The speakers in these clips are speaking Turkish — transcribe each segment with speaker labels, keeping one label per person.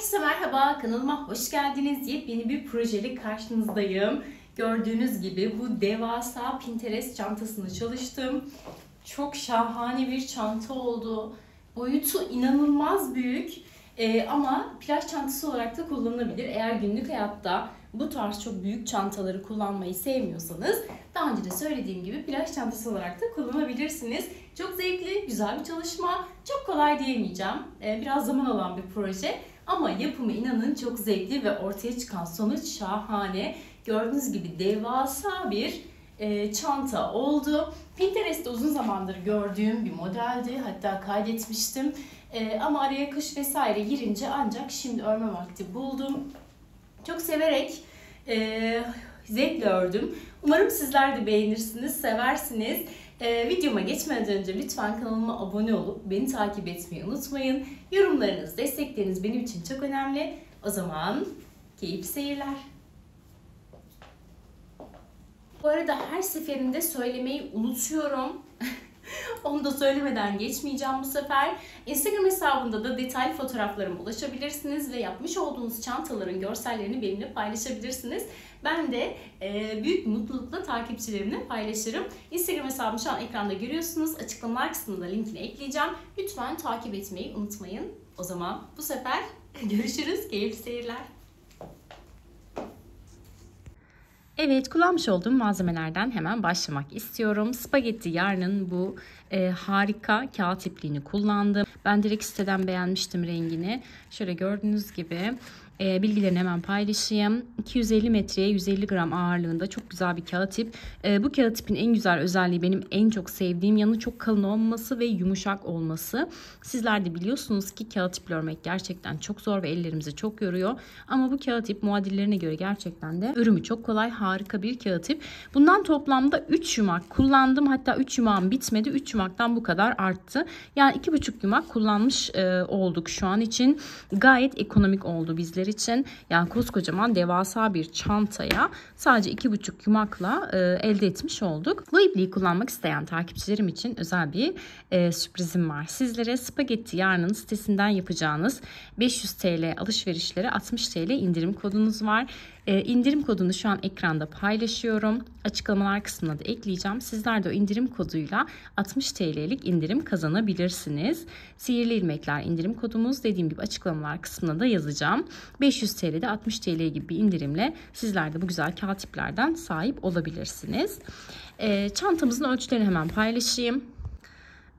Speaker 1: Herkese merhaba, kanalıma hoş geldiniz. Yepyeni bir projeyle karşınızdayım. Gördüğünüz gibi bu devasa Pinterest çantasını çalıştım. Çok şahane bir çanta oldu. Boyutu inanılmaz büyük ama plaj çantası olarak da kullanılabilir. Eğer günlük hayatta bu tarz çok büyük çantaları kullanmayı sevmiyorsanız daha önce de söylediğim gibi plaj çantası olarak da kullanabilirsiniz. Çok zevkli, güzel bir çalışma. Çok kolay diyemeyeceğim. Biraz zaman alan bir proje. Ama yapımı inanın çok zevkli ve ortaya çıkan sonuç şahane. Gördüğünüz gibi devasa bir çanta oldu. Pinterest'te uzun zamandır gördüğüm bir modeldi. Hatta kaydetmiştim. Ama araya kış vesaire girince ancak şimdi örme vakti buldum. Çok severek, zevkle ördüm. Umarım sizler de beğenirsiniz, seversiniz. Videoma geçmeden önce lütfen kanalıma abone olup beni takip etmeyi unutmayın. Yorumlarınız, destekleriniz benim için çok önemli. O zaman keyifli seyirler. Bu arada her seferinde söylemeyi unutuyorum. Onu da söylemeden geçmeyeceğim bu sefer. Instagram hesabında da detaylı fotoğraflarıma ulaşabilirsiniz ve yapmış olduğunuz çantaların görsellerini benimle paylaşabilirsiniz. Ben de büyük mutlulukla takipçilerimle paylaşırım. Instagram hesabımı şu an ekranda görüyorsunuz. Açıklamalar kısmında linkini ekleyeceğim. Lütfen takip etmeyi unutmayın. O zaman bu sefer görüşürüz. Keyifli seyirler. Evet, kullanmış olduğum malzemelerden hemen başlamak istiyorum. Spagetti Yarn'ın bu harika kağıt ipliğini kullandım. Ben direkt siteden beğenmiştim rengini. Şöyle gördüğünüz gibi bilgilerini hemen paylaşayım. 250 metreye 150 gram ağırlığında çok güzel bir kağıt ip. Bu kağıt ipin en güzel özelliği, benim en çok sevdiğim yanı, çok kalın olması ve yumuşak olması. Sizler de biliyorsunuz ki kağıt iple örmek gerçekten çok zor ve ellerimizi çok yoruyor. Ama bu kağıt ip muadillerine göre gerçekten de örümü çok kolay, harika bir kağıt ip. Bundan toplamda 3 yumak kullandım. Hatta 3 yumağım bitmedi. 3 yumaktan bu kadar arttı. Yani 2,5 yumak kullanmış olduk şu an için. Gayet ekonomik oldu bizler için. Yani koskocaman devasa bir çantaya sadece 2,5 yumakla elde etmiş olduk. Bu ipliği kullanmak isteyen takipçilerim için özel bir sürprizim var. Sizlere Spagetti Yarn'ın sitesinden yapacağınız 500 TL alışverişlere 60 TL indirim kodunuz var. İndirim kodunu şu an ekranda paylaşıyorum. Açıklamalar kısmına da ekleyeceğim. Sizler de o indirim koduyla 60 TL'lik indirim kazanabilirsiniz. Sihirli ilmekler indirim kodumuz, dediğim gibi açıklamalar kısmına da yazacağım. 500 TL'de 60 TL gibi bir indirimle sizler de bu güzel kağıt iplerden sahip olabilirsiniz. Çantamızın ölçülerini hemen paylaşayım.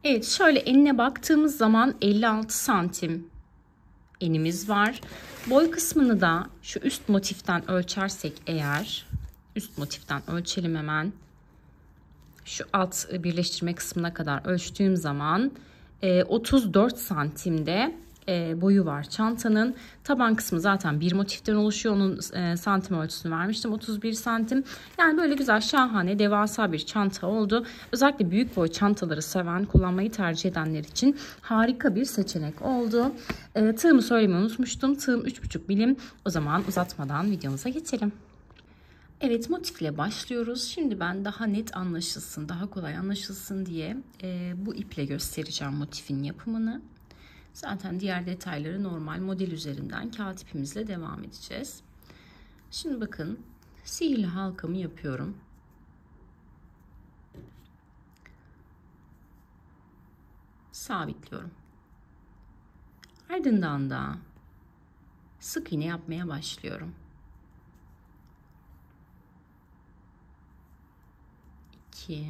Speaker 1: Evet, şöyle enine baktığımız zaman 56 santim enimiz var. Boy kısmını da şu üst motiften ölçersek eğer, üst motiften ölçelim hemen. Şu alt birleştirme kısmına kadar ölçtüğüm zaman 34 santimde boyu var çantanın. Taban kısmı zaten bir motiften oluşuyor. Onun santim ölçüsünü vermiştim. 31 santim. Yani böyle güzel, şahane, devasa bir çanta oldu. Özellikle büyük boy çantaları seven, kullanmayı tercih edenler için harika bir seçenek oldu. Tığımı söylemeyi unutmuştum. Tığım 3,5 milim. O zaman uzatmadan videomuza geçelim. Evet, motifle başlıyoruz. Şimdi ben daha net anlaşılsın, daha kolay anlaşılsın diye bu iple göstereceğim motifin yapımını. Zaten diğer detayları normal model üzerinden kağıt ipimizle devam edeceğiz. Şimdi bakın, sihirli halkamı yapıyorum. Sabitliyorum. Ardından da sık iğne yapmaya başlıyorum. 2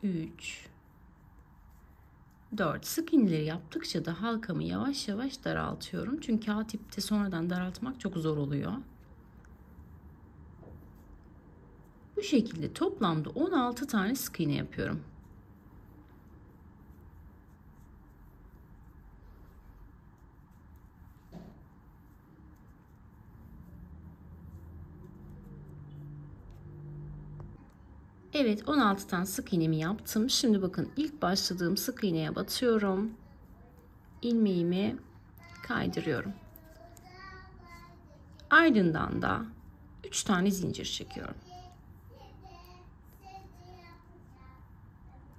Speaker 1: 3 4 sık iğneleri yaptıkça da halkamı yavaş yavaş daraltıyorum. Çünkü kağıt ipte sonradan daraltmak çok zor oluyor. Bu şekilde toplamda 16 tane sık iğne yapıyorum. Evet, 16 tane sık iğnemi yaptım. Şimdi bakın, ilk başladığım sık iğneye batıyorum. İlmeğimi kaydırıyorum. Ardından da 3 tane zincir çekiyorum.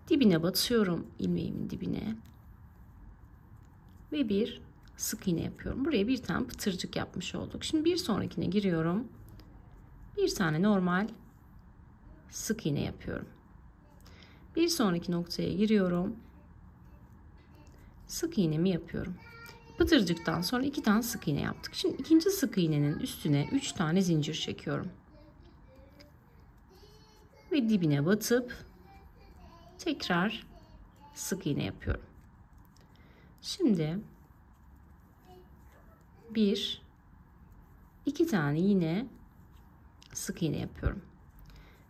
Speaker 1: Dibine batıyorum, ilmeğimin dibine. Ve bir sık iğne yapıyorum. Buraya bir tane pıtırcık yapmış olduk. Şimdi bir sonrakine giriyorum. Bir tane normal sık iğne yapıyorum. Bir sonraki noktaya giriyorum. Sık iğnemi yapıyorum. Pıtırcıktan sonra 2 tane sık iğne yaptık. Şimdi ikinci sık iğnenin üstüne 3 tane zincir çekiyorum. Ve dibine batıp tekrar sık iğne yapıyorum. Şimdi 2 tane yine sık iğne yapıyorum.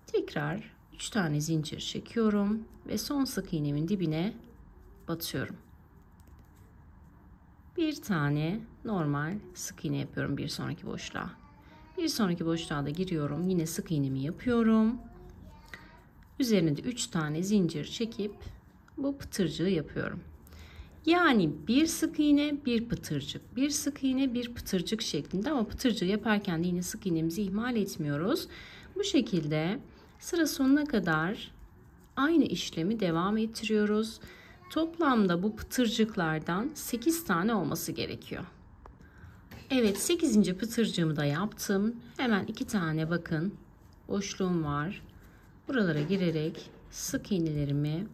Speaker 1: Tekrar 3 tane zincir çekiyorum ve son sık iğnemin dibine batıyorum. Bir tane normal sık iğne yapıyorum bir sonraki boşluğa. Bir sonraki boşluğa da giriyorum. Yine sık iğnemi yapıyorum. Üzerine de 3 tane zincir çekip bu pıtırcığı yapıyorum. Yani bir sık iğne, bir pıtırcık, bir sık iğne, bir pıtırcık şeklinde, ama pıtırcığı yaparken de yine sık iğnemizi ihmal etmiyoruz. Bu şekilde sıra sonuna kadar aynı işlemi devam ettiriyoruz. Toplamda bu pıtırcıklardan 8 tane olması gerekiyor. Evet, 8. pıtırcığımı da yaptım. Hemen 2 tane bakın boşluğum var. Buralara girerek sık iğnelerimi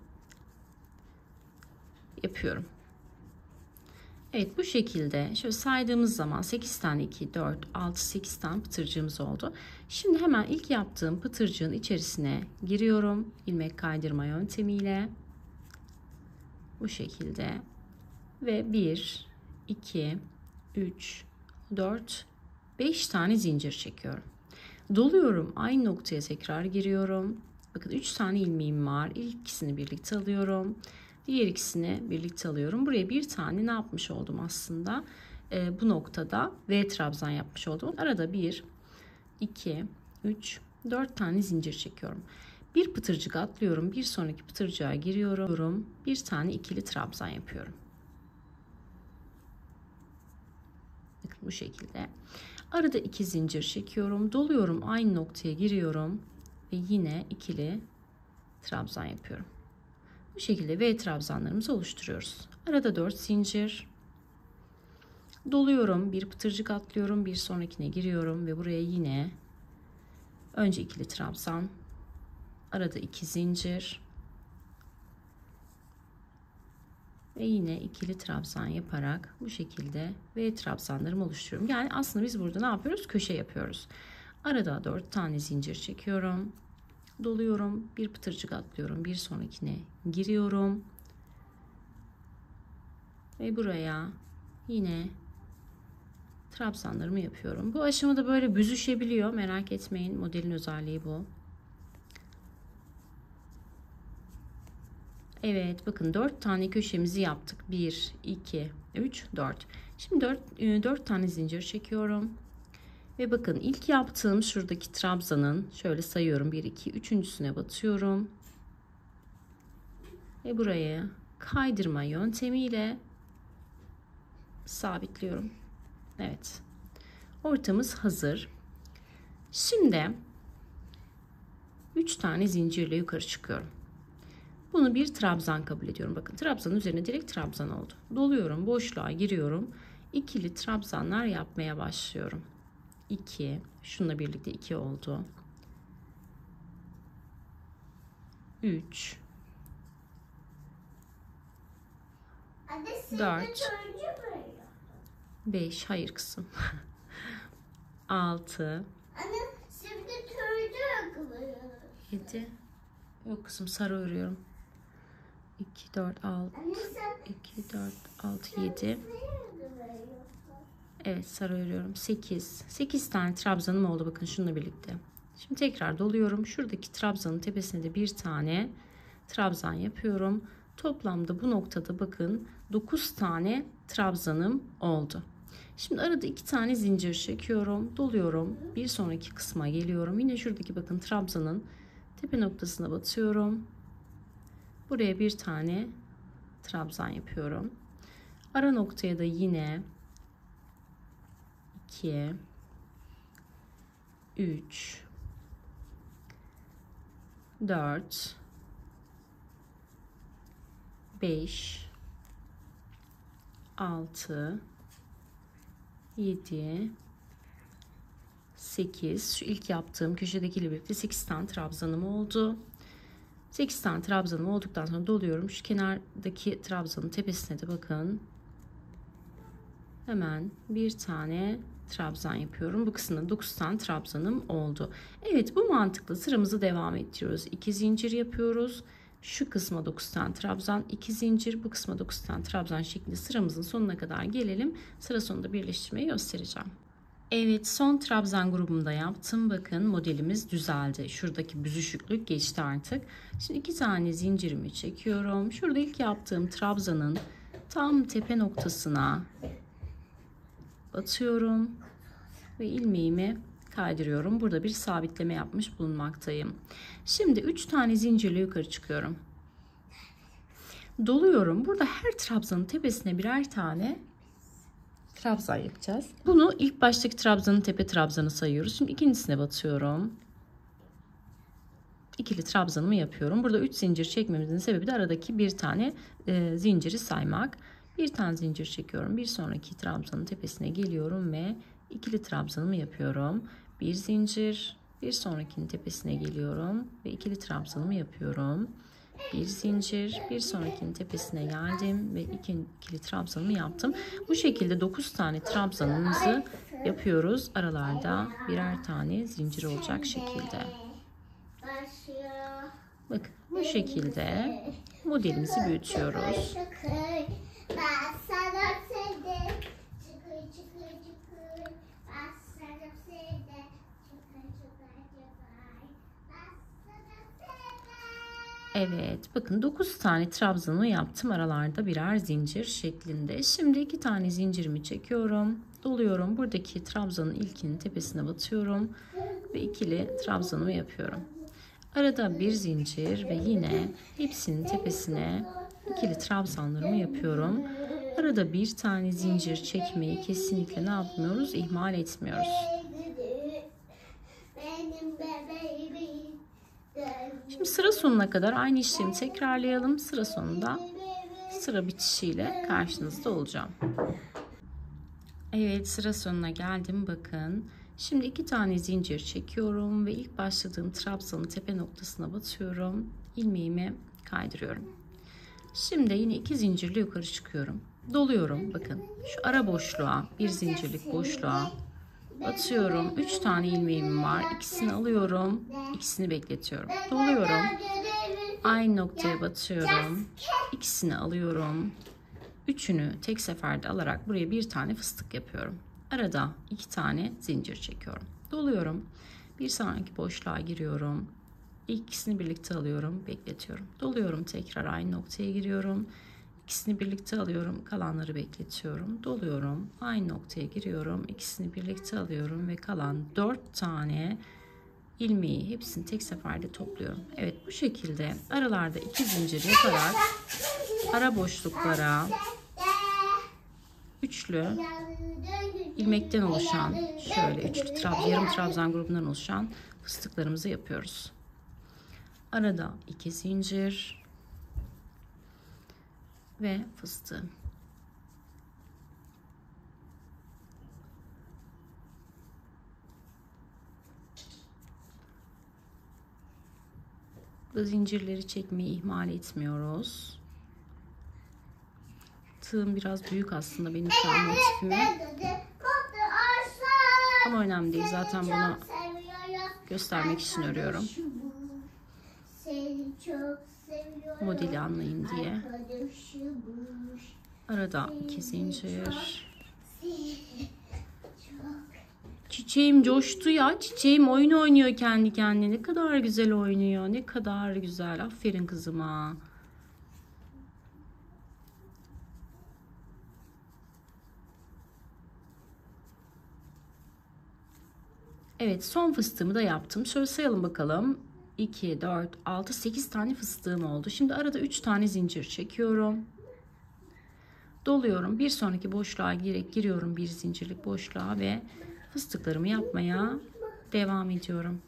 Speaker 1: yapıyorum. Evet, bu şekilde şöyle saydığımız zaman 8 tane, 2, 4, 6, 8 tane pıtırcığımız oldu. Şimdi hemen ilk yaptığım pıtırcığın içerisine giriyorum. İlmek kaydırma yöntemiyle. Bu şekilde. Ve 1, 2, 3, 4, 5 tane zincir çekiyorum. Doluyorum. Aynı noktaya tekrar giriyorum. Bakın 3 tane ilmeğim var. İlk ikisini birlikte alıyorum. Diğer ikisini birlikte alıyorum. Buraya bir tane ne yapmış oldum aslında? Bu noktada V trabzan yapmış oldum. Arada 1, 2, 3, 4 tane zincir çekiyorum. Bir pıtırcık atlıyorum. Bir sonraki pıtırcığa giriyorum. Bir tane ikili trabzan yapıyorum. Bakın bu şekilde. Arada 2 zincir çekiyorum. Doluyorum. Aynı noktaya giriyorum. Ve yine ikili trabzan yapıyorum. Bu şekilde V trabzanlarımızı oluşturuyoruz. Arada 4 zincir. Doluyorum. Bir pıtırcık atlıyorum. Bir sonrakine giriyorum. Ve buraya yine önce ikili trabzan. Arada 2 zincir. Ve yine ikili trabzan yaparak bu şekilde V trabzanlarımı oluşturuyorum. Yani aslında biz burada ne yapıyoruz? Köşe yapıyoruz. Arada 4 tane zincir çekiyorum. Doluyorum. Bir pıtırcık atlıyorum. Bir sonrakine giriyorum. Ve buraya yine trabzanlarımı yapıyorum. Bu aşamada böyle büzüşebiliyor. Merak etmeyin. Modelin özelliği bu. Evet, bakın 4 tane köşemizi yaptık. 1, 2, 3, 4. Şimdi 4 tane zincir çekiyorum. Ve bakın ilk yaptığım şuradaki trabzanın şöyle sayıyorum. 1, 2, üçüncüsüne batıyorum. Ve buraya kaydırma yöntemiyle sabitliyorum. Evet. Ortamız hazır. Şimdi 3 tane zincirle yukarı çıkıyorum. Bunu bir trabzan kabul ediyorum. Bakın trabzanın üzerine direkt trabzan oldu. Doluyorum, boşluğa giriyorum. İkili trabzanlar yapmaya başlıyorum. 2, şununla birlikte 2 oldu. 3, 4, 5, hayır kızım. 6, 7, yok kızım, sarı örüyorum. 2, 4, 6, 2, 4, 6, 7. Evet, sarı örüyorum. 8 tane trabzanım oldu bakın şununla birlikte. Şimdi tekrar doluyorum. Şuradaki trabzanın tepesine de bir tane trabzan yapıyorum. Toplamda bu noktada bakın 9 tane trabzanım oldu. Şimdi arada 2 tane zincir çekiyorum. Doluyorum. Bir sonraki kısma geliyorum. Yine şuradaki bakın trabzanın tepe noktasına batıyorum. Buraya bir tane trabzan yapıyorum. Ara noktaya da yine 2, 3, 4, 5, 6, 7, 8. Şu ilk yaptığım köşedekiyle birlikte 8 tane trabzanım oldu. 8 tane trabzanım olduktan sonra doluyorum. Şu kenardaki trabzanın tepesine de bakın. Hemen bir tane trabzan yapıyorum. Bu kısımda 9 tane trabzanım oldu. Evet, bu mantıkla sıramızı devam ettiriyoruz. 2 zincir yapıyoruz. Şu kısma 9 tane trabzan, 2 zincir, bu kısma 9 tane trabzan şeklinde sıramızın sonuna kadar gelelim. Sıra sonunda birleştirmeyi göstereceğim. Evet, son trabzan grubumda yaptım. Bakın modelimiz düzeldi. Şuradaki büzüşüklük geçti artık. Şimdi 2 tane zincirimi çekiyorum. Şurada ilk yaptığım trabzanın tam tepe noktasına batıyorum ve ilmeğimi kaydırıyorum. Burada bir sabitleme yapmış bulunmaktayım. Şimdi 3 tane zincirle yukarı çıkıyorum. Doluyorum. Burada her trabzanın tepesine birer tane trabzan yapacağız. Bunu ilk baştaki trabzanın tepe trabzanı sayıyoruz. Şimdi ikincisine batıyorum. İkili trabzanımı yapıyorum. Burada 3 zincir çekmemizin sebebi de aradaki bir tane zinciri saymak. Bir tane zincir çekiyorum. Bir sonraki trabzanın tepesine geliyorum ve ikili trabzanımı yapıyorum. Bir zincir, bir sonrakinin tepesine geliyorum ve ikili trabzanımı yapıyorum. Bir zincir, bir sonrakinin tepesine geldim ve ikili trabzanımı yaptım. Bu şekilde 9 tane trabzanımızı yapıyoruz. Aralarda birer tane zincir olacak şekilde. Bakın bu şekilde modelimizi büyütüyoruz. Evet, bakın 9 tane trabzanı yaptım, aralarda birer zincir şeklinde. Şimdi 2 tane zincirimi çekiyorum, doluyorum. Buradaki trabzanın ilkinin tepesine batıyorum ve ikili trabzanımı yapıyorum. Arada bir zincir ve yine hepsinin tepesine ikili trabzanlarımı yapıyorum. Arada bir tane zincir çekmeyi kesinlikle ne yapmıyoruz? İhmal etmiyoruz. Şimdi sıra sonuna kadar aynı işlemi tekrarlayalım. Sıra sonunda sıra bitişiyle karşınızda olacağım. Evet, sıra sonuna geldim. Bakın. Şimdi 2 tane zincir çekiyorum ve ilk başladığım trabzanın tepe noktasına batıyorum. İlmeğimi kaydırıyorum. Şimdi yine 2 zincirle yukarı çıkıyorum. Doluyorum. Bakın şu ara boşluğa, bir zincirlik boşluğa batıyorum. 3 tane ilmeğim var. İkisini alıyorum. İkisini bekletiyorum. Doluyorum. Aynı noktaya batıyorum. İkisini alıyorum. Üçünü tek seferde alarak buraya bir tane fıstık yapıyorum. Arada 2 tane zincir çekiyorum. Doluyorum. Bir sonraki boşluğa giriyorum. İkisini birlikte alıyorum. Bekletiyorum. Doluyorum. Tekrar aynı noktaya giriyorum. İkisini birlikte alıyorum. Kalanları bekletiyorum. Doluyorum. Aynı noktaya giriyorum. İkisini birlikte alıyorum ve kalan 4 tane ilmeği hepsini tek seferde topluyorum. Evet, bu şekilde aralarda 2 zincir yaparak ara boşluklara üçlü ilmekten oluşan, şöyle üçlü yarım trabzan grubundan oluşan fıstıklarımızı yapıyoruz. Arada 2 zincir ve fıstığı. Bu zincirleri çekmeyi ihmal etmiyoruz. Tığım biraz büyük aslında benim şu an motifime. Ama önemli değil. Zaten bunu göstermek için örüyorum. Modeli anlayın diye. Arada 2 zincir. Çiçeğim coştu ya. Çiçeğim oyun oynuyor kendi kendine. Ne kadar güzel oynuyor. Ne kadar güzel. Aferin kızıma. Evet, son fıstığımı da yaptım. Şöyle sayalım bakalım. 2, 4, 6, 8 tane fıstığım oldu. Şimdi arada 3 tane zincir çekiyorum. Doluyorum. Bir sonraki boşluğa giriyorum, bir zincirlik boşluğa ve fıstıklarımı yapmaya devam ediyorum.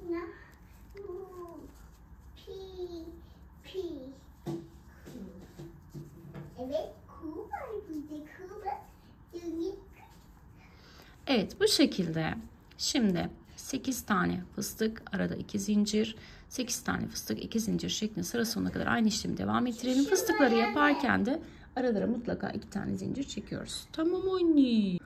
Speaker 1: Evet, bu şekilde. Şimdi 8 tane fıstık, arada 2 zincir, 8 tane fıstık, 2 zincir şeklinde sıra sonuna kadar aynı işlemi devam ettirelim. Fıstıkları yaparken de aralara mutlaka 2 tane zincir çekiyoruz. Tamam anne.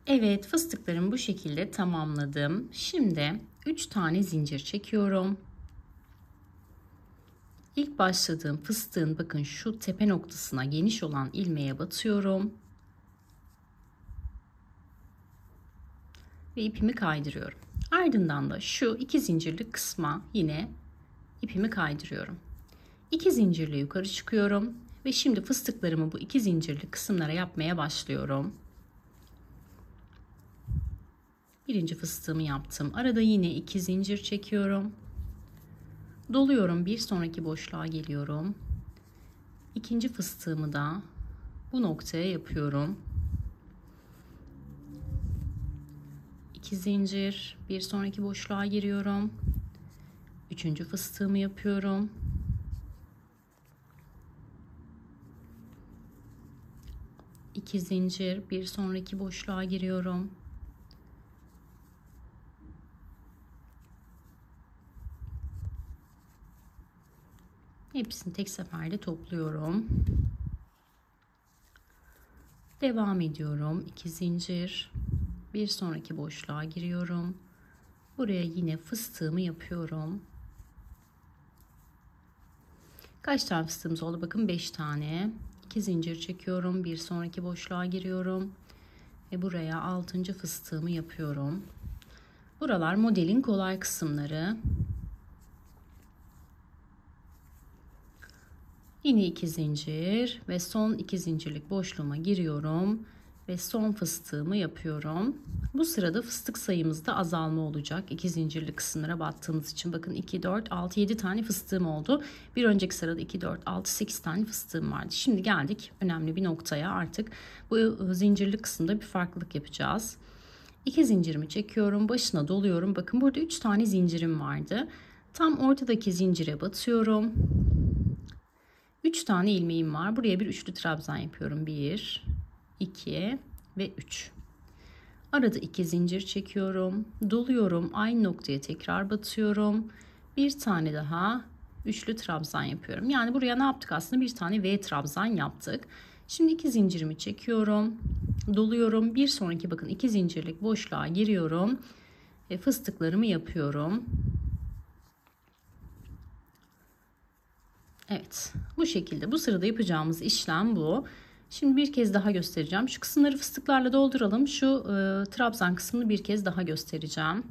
Speaker 1: Evet, fıstıklarımı bu şekilde tamamladım. Şimdi 3 tane zincir çekiyorum. İlk başladığım fıstığın bakın şu tepe noktasına geniş olan ilmeğe batıyorum. Ve ipimi kaydırıyorum. Ardından da şu 2 zincirlik kısma yine ipimi kaydırıyorum. 2 zincirle yukarı çıkıyorum ve şimdi fıstıklarımı bu 2 zincirlik kısımlara yapmaya başlıyorum. Birinci fıstığımı yaptım. Arada yine 2 zincir çekiyorum. Doluyorum. Bir sonraki boşluğa geliyorum. İkinci fıstığımı da bu noktaya yapıyorum. 2 zincir, bir sonraki boşluğa giriyorum. Üçüncü fıstığımı yapıyorum. İki zincir, bir sonraki boşluğa giriyorum. Hepsini tek seferde topluyorum. Devam ediyorum. 2 zincir, bir sonraki boşluğa giriyorum. Buraya yine fıstığımı yapıyorum. Kaç tane fıstığımız oldu? Bakın 5 tane. 2 zincir çekiyorum. Bir sonraki boşluğa giriyorum. Ve buraya 6. fıstığımı yapıyorum. Buralar modelin kolay kısımları. Yine 2 zincir ve son 2 zincirlik boşluğuma giriyorum. Ve son fıstığımı yapıyorum. Bu sırada fıstık sayımızda azalma olacak. 2 zincirli kısımlara battığımız için bakın 2, 4, 6, 7 tane fıstığım oldu. Bir önceki sırada 2, 4, 6, 8 tane fıstığım vardı. Şimdi geldik önemli bir noktaya, artık bu zincirli kısımda bir farklılık yapacağız. 2 zincirimi çekiyorum, başına doluyorum. Bakın burada 3 tane zincirim vardı. Tam ortadaki zincire batıyorum. 3 tane ilmeğim var. Buraya bir üçlü trabzan yapıyorum. 1, 2 ve 3. Arada 2 zincir çekiyorum. Doluyorum. Aynı noktaya tekrar batıyorum. Bir tane daha üçlü trabzan yapıyorum. Yani buraya ne yaptık aslında? Bir tane V trabzan yaptık. Şimdi 2 zincirimi çekiyorum. Doluyorum. Bir sonraki bakın 2 zincirlik boşluğa giriyorum. Ve fıstıklarımı yapıyorum. Evet, bu şekilde. Bu sırada yapacağımız işlem bu. Şimdi bir kez daha göstereceğim. Şu kısımları fıstıklarla dolduralım. Şu trabzan kısmını bir kez daha göstereceğim.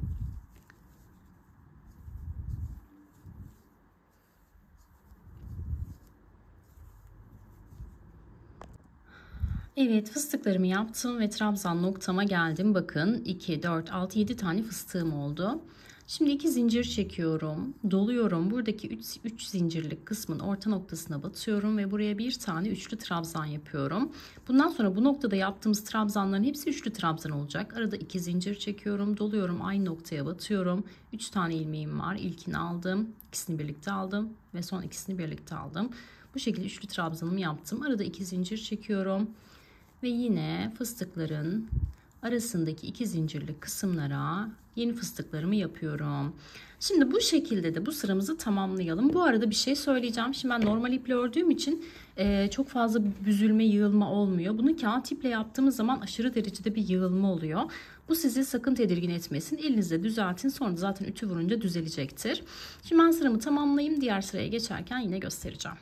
Speaker 1: Evet, fıstıklarımı yaptım ve trabzan noktama geldim. Bakın 2, 4, 6, 7 tane fıstığım oldu. Şimdi 2 zincir çekiyorum. Doluyorum. Buradaki 3 zincirlik kısmın orta noktasına batıyorum ve buraya bir tane üçlü trabzan yapıyorum. Bundan sonra bu noktada yaptığımız trabzanların hepsi üçlü trabzan olacak. Arada 2 zincir çekiyorum. Doluyorum. Aynı noktaya batıyorum. 3 tane ilmeğim var. İlkini aldım. İkisini birlikte aldım ve son ikisini birlikte aldım. Bu şekilde üçlü trabzanımı yaptım. Arada 2 zincir çekiyorum. Ve yine fıstıkların arasındaki 2 zincirlik kısımlara yeni fıstıklarımı yapıyorum. Şimdi bu şekilde de bu sıramızı tamamlayalım. Bu arada bir şey söyleyeceğim. Şimdi ben normal iple ördüğüm için çok fazla büzülme, yığılma olmuyor. Bunu kağıt iple yaptığımız zaman aşırı derecede bir yığılma oluyor. Bu sizi sakın tedirgin etmesin. Elinizle düzeltin. Sonra zaten ütü vurunca düzelecektir. Şimdi ben sıramı tamamlayayım. Diğer sıraya geçerken yine göstereceğim.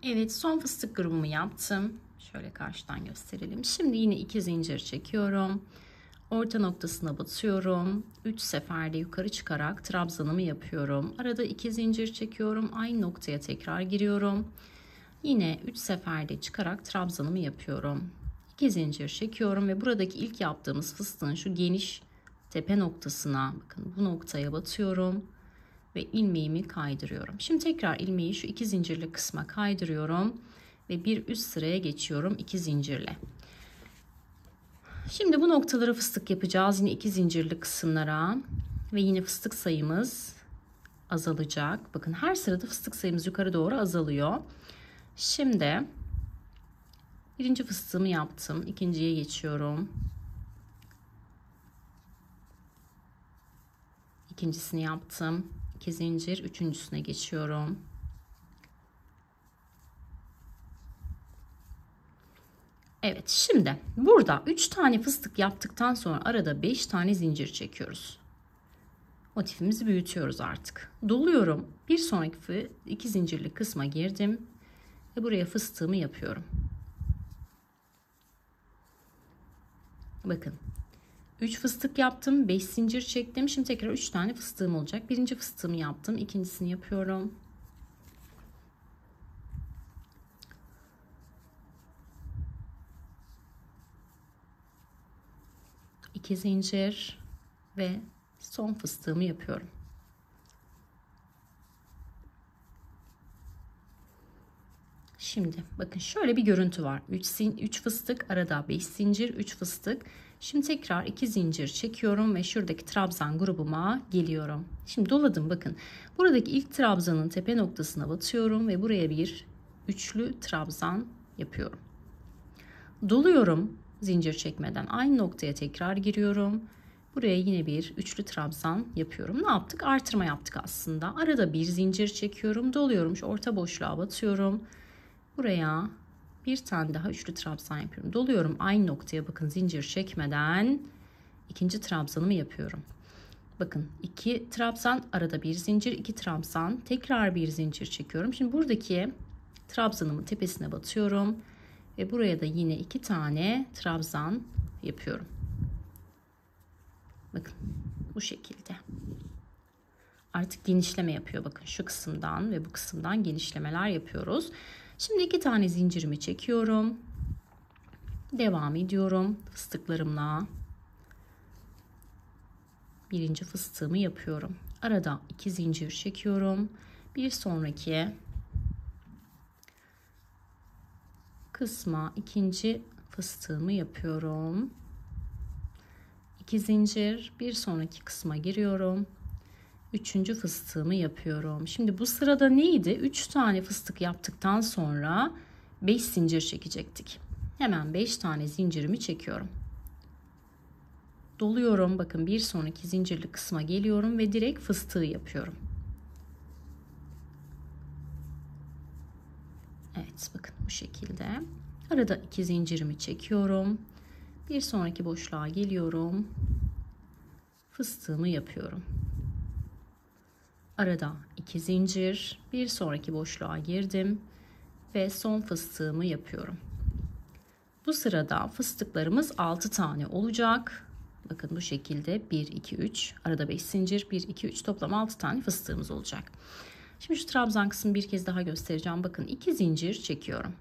Speaker 1: Evet, son fıstık grubumu yaptım. Şöyle karşıdan gösterelim. Şimdi yine 2 zincir çekiyorum. Orta noktasına batıyorum. 3 seferde yukarı çıkarak trabzanımı yapıyorum. Arada 2 zincir çekiyorum. Aynı noktaya tekrar giriyorum. Yine 3 seferde çıkarak trabzanımı yapıyorum. 2 zincir çekiyorum ve buradaki ilk yaptığımız fıstığın şu geniş tepe noktasına, bakın bu noktaya batıyorum ve ilmeğimi kaydırıyorum. Şimdi tekrar ilmeği şu 2 zincirli kısma kaydırıyorum ve bir üst sıraya geçiyorum 2 zincirle. Şimdi bu noktalara fıstık yapacağız. Yine 2 zincirli kısımlara ve yine fıstık sayımız azalacak. Bakın her sırada fıstık sayımız yukarı doğru azalıyor. Şimdi birinci fıstığımı yaptım. İkinciye geçiyorum. İkincisini yaptım. 2 zincir, üçüncüsüne geçiyorum. Evet, şimdi burada 3 tane fıstık yaptıktan sonra arada 5 tane zincir çekiyoruz. Motifimizi büyütüyoruz artık. Doluyorum. Bir sonraki 2 zincirli kısma girdim ve buraya fıstığımı yapıyorum. Bakın. 3 fıstık yaptım, 5 zincir çektim. Şimdi tekrar 3 tane fıstığım olacak. Birinci fıstığımı yaptım, ikincisini yapıyorum. İki zincir ve son fıstığımı yapıyorum. Şimdi bakın şöyle bir görüntü var. 3 fıstık, arada 5 zincir, 3 fıstık. Şimdi tekrar 2 zincir çekiyorum ve şuradaki trabzan grubuma geliyorum. Şimdi doladım bakın. Buradaki ilk trabzanın tepe noktasına batıyorum ve buraya bir üçlü trabzan yapıyorum. Doluyorum zincir çekmeden, aynı noktaya tekrar giriyorum. Buraya yine bir üçlü trabzan yapıyorum. Ne yaptık? Artırma yaptık aslında. Arada bir zincir çekiyorum, doluyorum, şu orta boşluğa batıyorum. Buraya bir tane daha üçlü trabzan yapıyorum. Doluyorum aynı noktaya, bakın zincir çekmeden ikinci trabzanımı yapıyorum. Bakın 2 trabzan, arada bir zincir, 2 trabzan, tekrar bir zincir çekiyorum. Şimdi buradaki trabzanımın tepesine batıyorum ve buraya da yine 2 tane trabzan yapıyorum. Bakın bu şekilde. Artık genişleme yapıyor. Bakın şu kısımdan ve bu kısımdan genişlemeler yapıyoruz. Şimdi 2 tane zincirimi çekiyorum. Devam ediyorum fıstıklarımla. Birinci fıstığımı yapıyorum. Arada 2 zincir çekiyorum. Bir sonraki kısma ikinci fıstığımı yapıyorum. 2 zincir, bir sonraki kısma giriyorum. Üçüncü fıstığımı yapıyorum. Şimdi bu sırada neydi? 3 tane fıstık yaptıktan sonra 5 zincir çekecektik. Hemen 5 tane zincirimi çekiyorum. Doluyorum. Bakın bir sonraki zincirli kısma geliyorum ve direkt fıstığı yapıyorum. Evet, bakın bu şekilde. Arada 2 zincirimi çekiyorum. Bir sonraki boşluğa geliyorum. Fıstığımı yapıyorum. Arada 2 zincir, bir sonraki boşluğa girdim ve son fıstığımı yapıyorum. Bu sırada fıstıklarımız 6 tane olacak. Bakın bu şekilde 1 2 3, arada 5 zincir, 1 2 3, toplam 6 tane fıstığımız olacak. Şimdi şu trabzan kısmını bir kez daha göstereceğim. Bakın 2 zincir çekiyorum.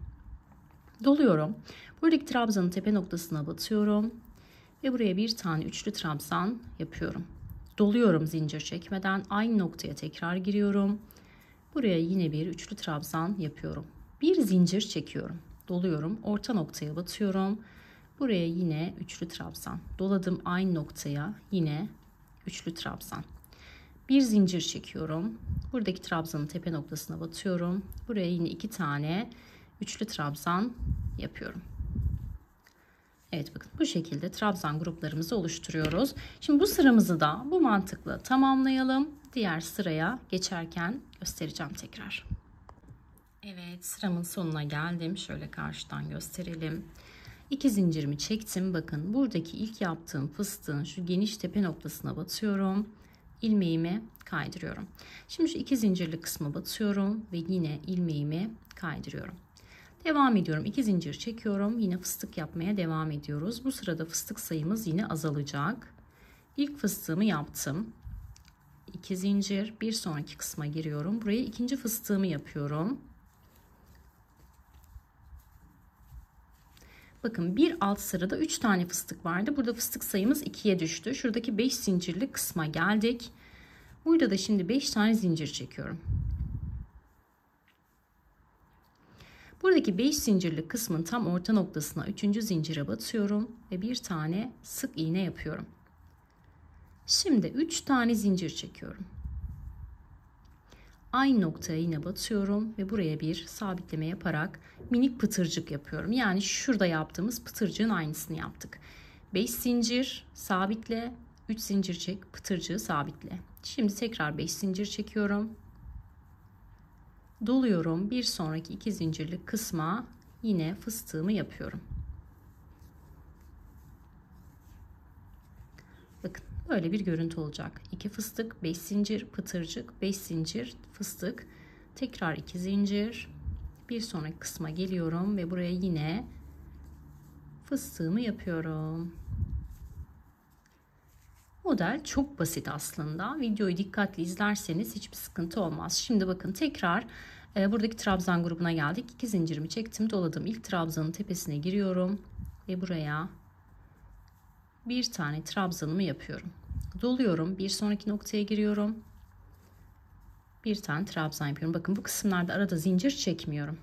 Speaker 1: Doluyorum. Buradaki trabzanın tepe noktasına batıyorum ve buraya bir tane üçlü trabzan yapıyorum. Doluyorum zincir çekmeden, aynı noktaya tekrar giriyorum. Buraya yine bir üçlü trabzan yapıyorum. Bir zincir çekiyorum. Doluyorum, orta noktaya batıyorum. Buraya yine üçlü trabzan. Doladım aynı noktaya, yine üçlü trabzan. Bir zincir çekiyorum. Buradaki trabzanın tepe noktasına batıyorum. Buraya yine 2 tane üçlü trabzan yapıyorum. Evet, bakın bu şekilde trabzan gruplarımızı oluşturuyoruz. Şimdi bu sıramızı da bu mantıkla tamamlayalım. Diğer sıraya geçerken göstereceğim tekrar. Evet, sıramın sonuna geldim. Şöyle karşıdan gösterelim. 2 zincirimi çektim. Bakın buradaki ilk yaptığım fıstığın şu geniş tepe noktasına batıyorum. İlmeğimi kaydırıyorum. Şimdi şu 2 zincirli kısma batıyorum ve yine ilmeğimi kaydırıyorum. Devam ediyorum. 2 zincir çekiyorum. Yine fıstık yapmaya devam ediyoruz. Bu sırada fıstık sayımız yine azalacak. İlk fıstığımı yaptım. 2 zincir, bir sonraki kısma giriyorum. Buraya ikinci fıstığımı yapıyorum. Bakın bir alt sırada 3 tane fıstık vardı. Burada fıstık sayımız 2'ye düştü. Şuradaki 5 zincirli kısma geldik. Burada da şimdi 5 tane zincir çekiyorum. Buradaki 5 zincirli kısmın tam orta noktasına 3. zincire batıyorum ve bir tane sık iğne yapıyorum. Şimdi 3 tane zincir çekiyorum. Aynı noktaya yine batıyorum ve buraya bir sabitleme yaparak minik pıtırcık yapıyorum. Yani şurada yaptığımız pıtırcığın aynısını yaptık. 5 zincir sabitle, 3 zincir çek, pıtırcığı sabitle. Şimdi tekrar 5 zincir çekiyorum. Doluyorum. Bir sonraki 2 zincirlik kısma yine fıstığımı yapıyorum. Bakın böyle bir görüntü olacak. 2 fıstık, 5 zincir, pıtırcık, 5 zincir, fıstık, tekrar 2 zincir. Bir sonraki kısma geliyorum ve buraya yine fıstığımı yapıyorum. Model çok basit aslında. Videoyu dikkatli izlerseniz hiçbir sıkıntı olmaz. Şimdi bakın tekrar buradaki trabzan grubuna geldik. 2 zincirimi çektim, doladım. İlk trabzanın tepesine giriyorum ve buraya bir tane trabzanımı yapıyorum. Doluyorum. Bir sonraki noktaya giriyorum. Bir tane trabzan yapıyorum. Bakın bu kısımlarda arada zincir çekmiyorum.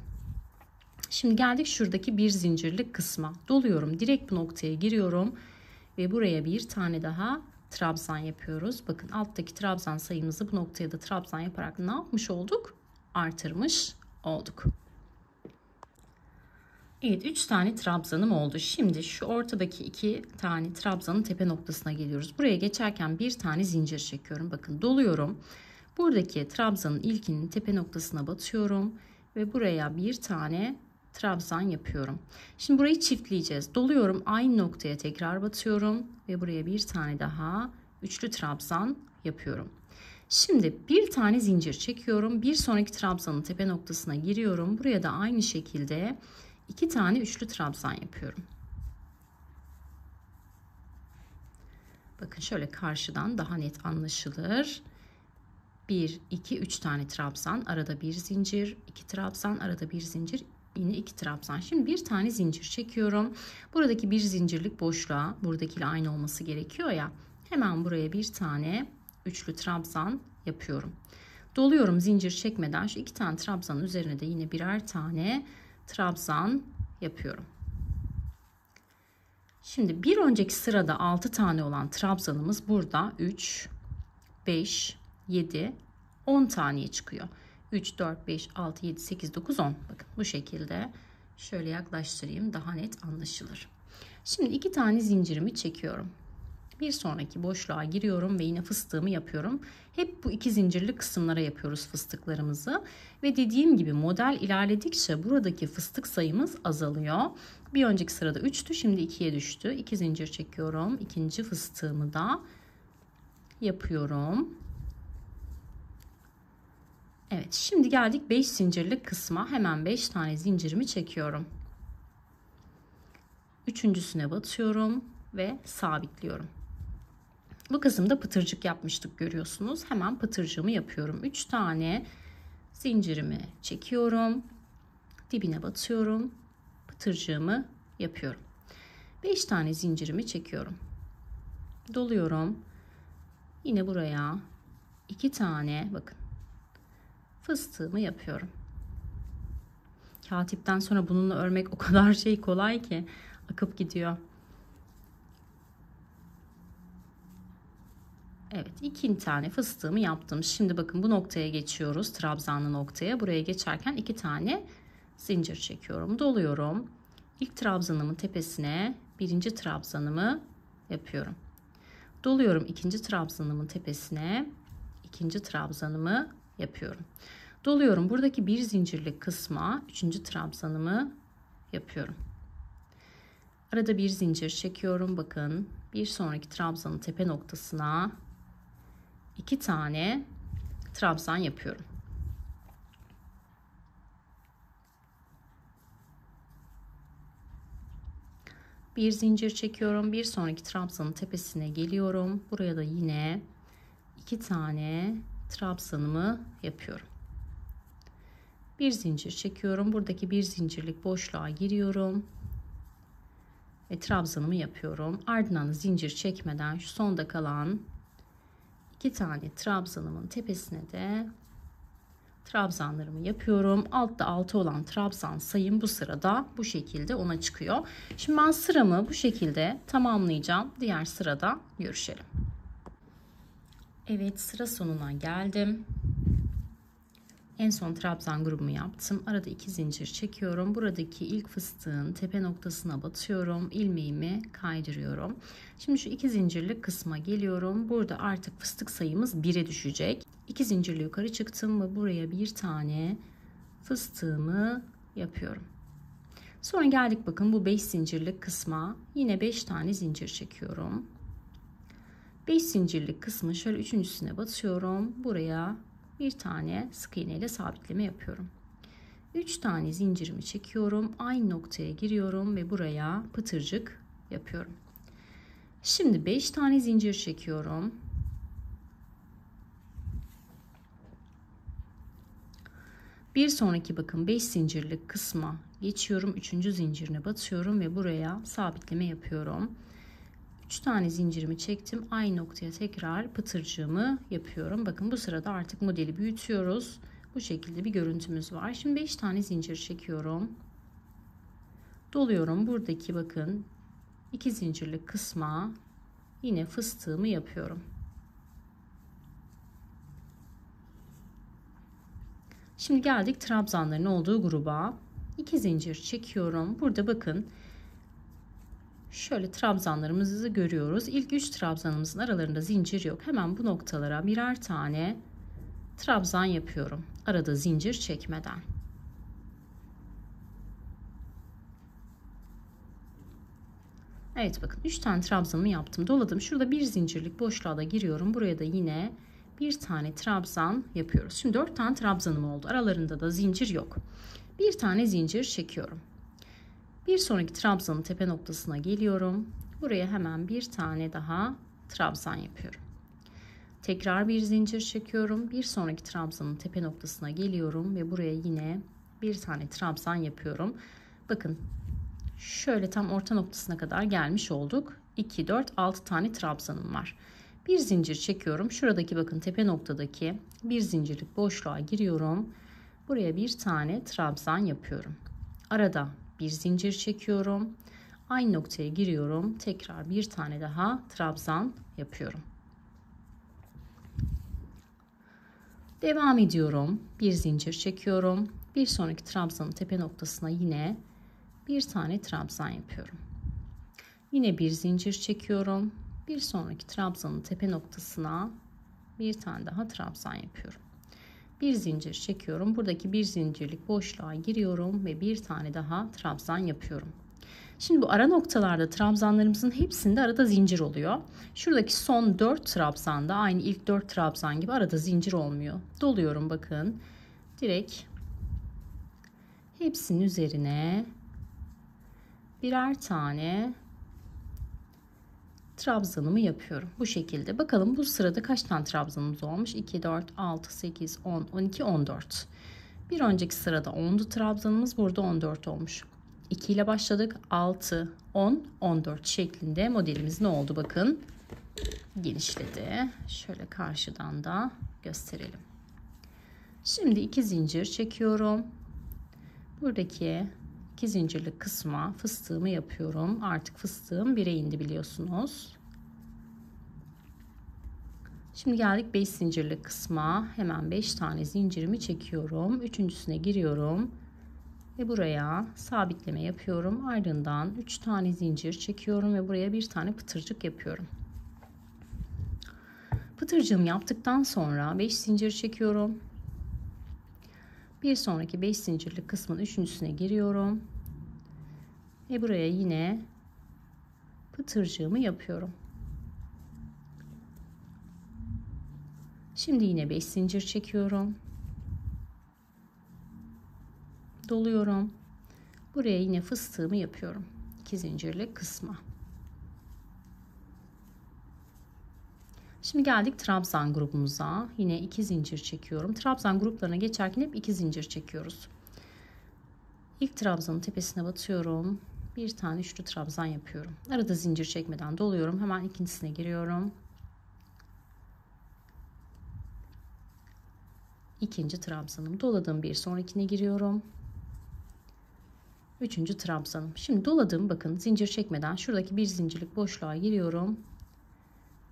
Speaker 1: Şimdi geldik şuradaki bir zincirlik kısma. Doluyorum. Direkt bu noktaya giriyorum ve buraya bir tane daha trabzan yapıyoruz. Bakın alttaki trabzan sayımızı bu noktaya da trabzan yaparak ne yapmış olduk? Artırmış olduk. Evet, 3 tane trabzanım oldu. Şimdi şu ortadaki 2 tane trabzanın tepe noktasına geliyoruz. Buraya geçerken bir tane zincir çekiyorum. Bakın doluyorum. Buradaki trabzanın ilkinin tepe noktasına batıyorum ve buraya bir tane trabzan yapıyorum. Şimdi burayı çiftleyeceğiz. Doluyorum, aynı noktaya tekrar batıyorum ve buraya bir tane daha üçlü trabzan yapıyorum. Şimdi bir tane zincir çekiyorum. Bir sonraki trabzanın tepe noktasına giriyorum. Buraya da aynı şekilde 2 tane üçlü trabzan yapıyorum. Bakın şöyle karşıdan daha net anlaşılır. 1, 2, 3 tane trabzan, arada bir zincir, 2 trabzan, arada bir zincir, yine 2 trabzan. Şimdi bir tane zincir çekiyorum. Buradaki bir zincirlik boşluğa, buradakiyle aynı olması gerekiyor ya. Hemen buraya bir tane üçlü trabzan yapıyorum. Doluyorum zincir çekmeden. Şu 2 tane trabzanın üzerine de yine birer tane trabzan yapıyorum. Şimdi bir önceki sırada 6 tane olan trabzanımız burada 3, 5, 7, 10 taneye çıkıyor. 3, 4, 5, 6, 7, 8, 9, 10. Bakın bu şekilde şöyle yaklaştırayım, daha net anlaşılır. Şimdi 2 tane zincirimi çekiyorum. Bir sonraki boşluğa giriyorum ve yine fıstığımı yapıyorum. Hep bu 2 zincirli kısımlara yapıyoruz fıstıklarımızı. Ve dediğim gibi model ilerledikçe buradaki fıstık sayımız azalıyor. Bir önceki sırada 3'tü, şimdi 2'ye düştü. 2 zincir çekiyorum. İkinci fıstığımı da yapıyorum. Evet, şimdi geldik 5 zincirlik kısma. Hemen 5 tane zincirimi çekiyorum. Üçüncüsüne batıyorum ve sabitliyorum. Bu kısımda pıtırcık yapmıştık, görüyorsunuz. Hemen pıtırcığımı yapıyorum. 3 tane zincirimi çekiyorum. Dibine batıyorum. Pıtırcığımı yapıyorum. 5 tane zincirimi çekiyorum. Doluyorum. Yine buraya 2 tane bakın fıstığımı yapıyorum. Katipten sonra bununla örmek o kadar kolay ki akıp gidiyor. Evet, 2 tane fıstığımı yaptım. Şimdi bakın bu noktaya geçiyoruz. Trabzanlı noktaya. Buraya geçerken 2 tane zincir çekiyorum. Doluyorum. İlk trabzanımın tepesine birinci trabzanımı yapıyorum. Doluyorum, ikinci trabzanımın tepesine ikinci trabzanımı yapıyorum. Doluyorum, buradaki bir zincirlik kısma üçüncü trabzanımı yapıyorum. Arada bir zincir çekiyorum. Bakın bir sonraki trabzanın tepe noktasına 2 tane trabzan yapıyorum. Bir zincir çekiyorum. Bir sonraki trabzanın tepesine geliyorum. Buraya da yine 2 tane trabzanımı yapıyorum. Bir zincir çekiyorum. Buradaki bir zincirlik boşluğa giriyorum. Ve trabzanımı yapıyorum. Ardından zincir çekmeden şu sonda kalan 2 tane trabzanımın tepesine de trabzanlarımı yapıyorum. Altta 6 olan trabzan sayım bu sırada bu şekilde ona çıkıyor. Şimdi ben sıramı bu şekilde tamamlayacağım. Diğer sırada görüşelim. Evet, sıra sonuna geldim. En son trabzan grubumu yaptım. Arada 2 zincir çekiyorum. Buradaki ilk fıstığın tepe noktasına batıyorum. İlmeğimi kaydırıyorum. Şimdi şu 2 zincirlik kısma geliyorum. Burada artık fıstık sayımız 1'e düşecek. 2 zincirle yukarı çıktım ve buraya bir tane fıstığımı yapıyorum. Sonra geldik bakın bu 5 zincirlik kısma. Yine 5 tane zincir çekiyorum. 5 zincirlik kısmı şöyle üçüncüsüne batıyorum. Buraya bir tane sık iğne ile sabitleme yapıyorum. 3 tane zincirimi çekiyorum. Aynı noktaya giriyorum ve buraya pıtırcık yapıyorum. Şimdi 5 tane zincir çekiyorum. Bir sonraki bakın 5 zincirlik kısma geçiyorum. 3. zincirine batıyorum ve buraya sabitleme yapıyorum. 3 tane zincirimi çektim. Aynı noktaya tekrar pıtırcığımı yapıyorum. Bakın bu sırada artık modeli büyütüyoruz. Bu şekilde bir görüntümüz var. Şimdi 5 tane zincir çekiyorum. Doluyorum. Buradaki bakın 2 zincirlik kısma yine fıstığımı yapıyorum. Şimdi geldik trabzanların olduğu gruba. 2 zincir çekiyorum. Burada bakın şöyle trabzanlarımızı görüyoruz. İlk 3 trabzanımızın aralarında zincir yok. Hemen bu noktalara birer tane trabzan yapıyorum. Arada zincir çekmeden. Evet bakın 3 tane trabzanımı yaptım. Doladım. Şurada bir zincirlik boşluğa da giriyorum. Buraya da yine bir tane trabzan yapıyoruz. Şimdi 4 tane trabzanım oldu. Aralarında da zincir yok. Bir tane zincir çekiyorum. Bir sonraki trabzanın tepe noktasına geliyorum. Buraya hemen bir tane daha trabzan yapıyorum. Tekrar bir zincir çekiyorum. Bir sonraki trabzanın tepe noktasına geliyorum ve buraya yine bir tane trabzan yapıyorum. Bakın şöyle tam orta noktasına kadar gelmiş olduk. 2, 4, 6 tane trabzanım var. Bir zincir çekiyorum. Şuradaki bakın tepe noktadaki bir zincirlik boşluğa giriyorum. Buraya bir tane trabzan yapıyorum. Arada bir zincir çekiyorum. Aynı noktaya giriyorum. Tekrar bir tane daha trabzan yapıyorum. Devam ediyorum. Bir zincir çekiyorum. Bir sonraki trabzanın tepe noktasına yine bir tane trabzan yapıyorum. Yine bir zincir çekiyorum. Bir sonraki trabzanın tepe noktasına bir tane daha trabzan yapıyorum. Bir zincir çekiyorum. Buradaki bir zincirlik boşluğa giriyorum ve bir tane daha trabzan yapıyorum. Şimdi bu ara noktalarda trabzanlarımızın hepsinde arada zincir oluyor. Şuradaki son 4 trabzanda aynı ilk 4 trabzan gibi arada zincir olmuyor. Doluyorum bakın. Direkt hepsinin üzerine birer tane trabzanımı yapıyorum. Bu şekilde. Bakalım bu sırada kaç tane trabzanımız olmuş? 2, 4, 6, 8, 10, 12, 14. Bir önceki sırada 10'du trabzanımız. Burada 14 olmuş. 2 ile başladık. 6, 10, 14 şeklinde modelimiz ne oldu? Bakın genişledi. Şöyle karşıdan da gösterelim. Şimdi 2 zincir çekiyorum. Buradaki 2 zincirlik kısma fıstığımı yapıyorum. Artık fıstığım 1'e indi biliyorsunuz. Şimdi geldik 5 zincirlik kısma. Hemen 5 tane zincirimi çekiyorum. Üçüncüsüne giriyorum. Ve buraya sabitleme yapıyorum. Ardından 3 tane zincir çekiyorum ve buraya bir tane pıtırcık yapıyorum. Pıtırcığımı yaptıktan sonra 5 zincir çekiyorum. Bir sonraki 5 zincirlik kısmın üçüncüsüne giriyorum. Ve buraya yine pıtırcığımı yapıyorum. Şimdi yine 5 zincir çekiyorum. Doluyorum. Buraya yine fıstığımı yapıyorum. 2 zincirlik kısma. Şimdi geldik trabzan grubumuza. Yine 2 zincir çekiyorum. Trabzan gruplarına geçerken hep 2 zincir çekiyoruz. İlk trabzanın tepesine batıyorum. Bir tane üçlü trabzan yapıyorum. Arada zincir çekmeden doluyorum. Hemen ikincisine giriyorum. İkinci trabzanım. Doladığım bir sonrakine giriyorum. Üçüncü trabzanım. Şimdi doladığım bakın zincir çekmeden şuradaki bir zincirlik boşluğa giriyorum.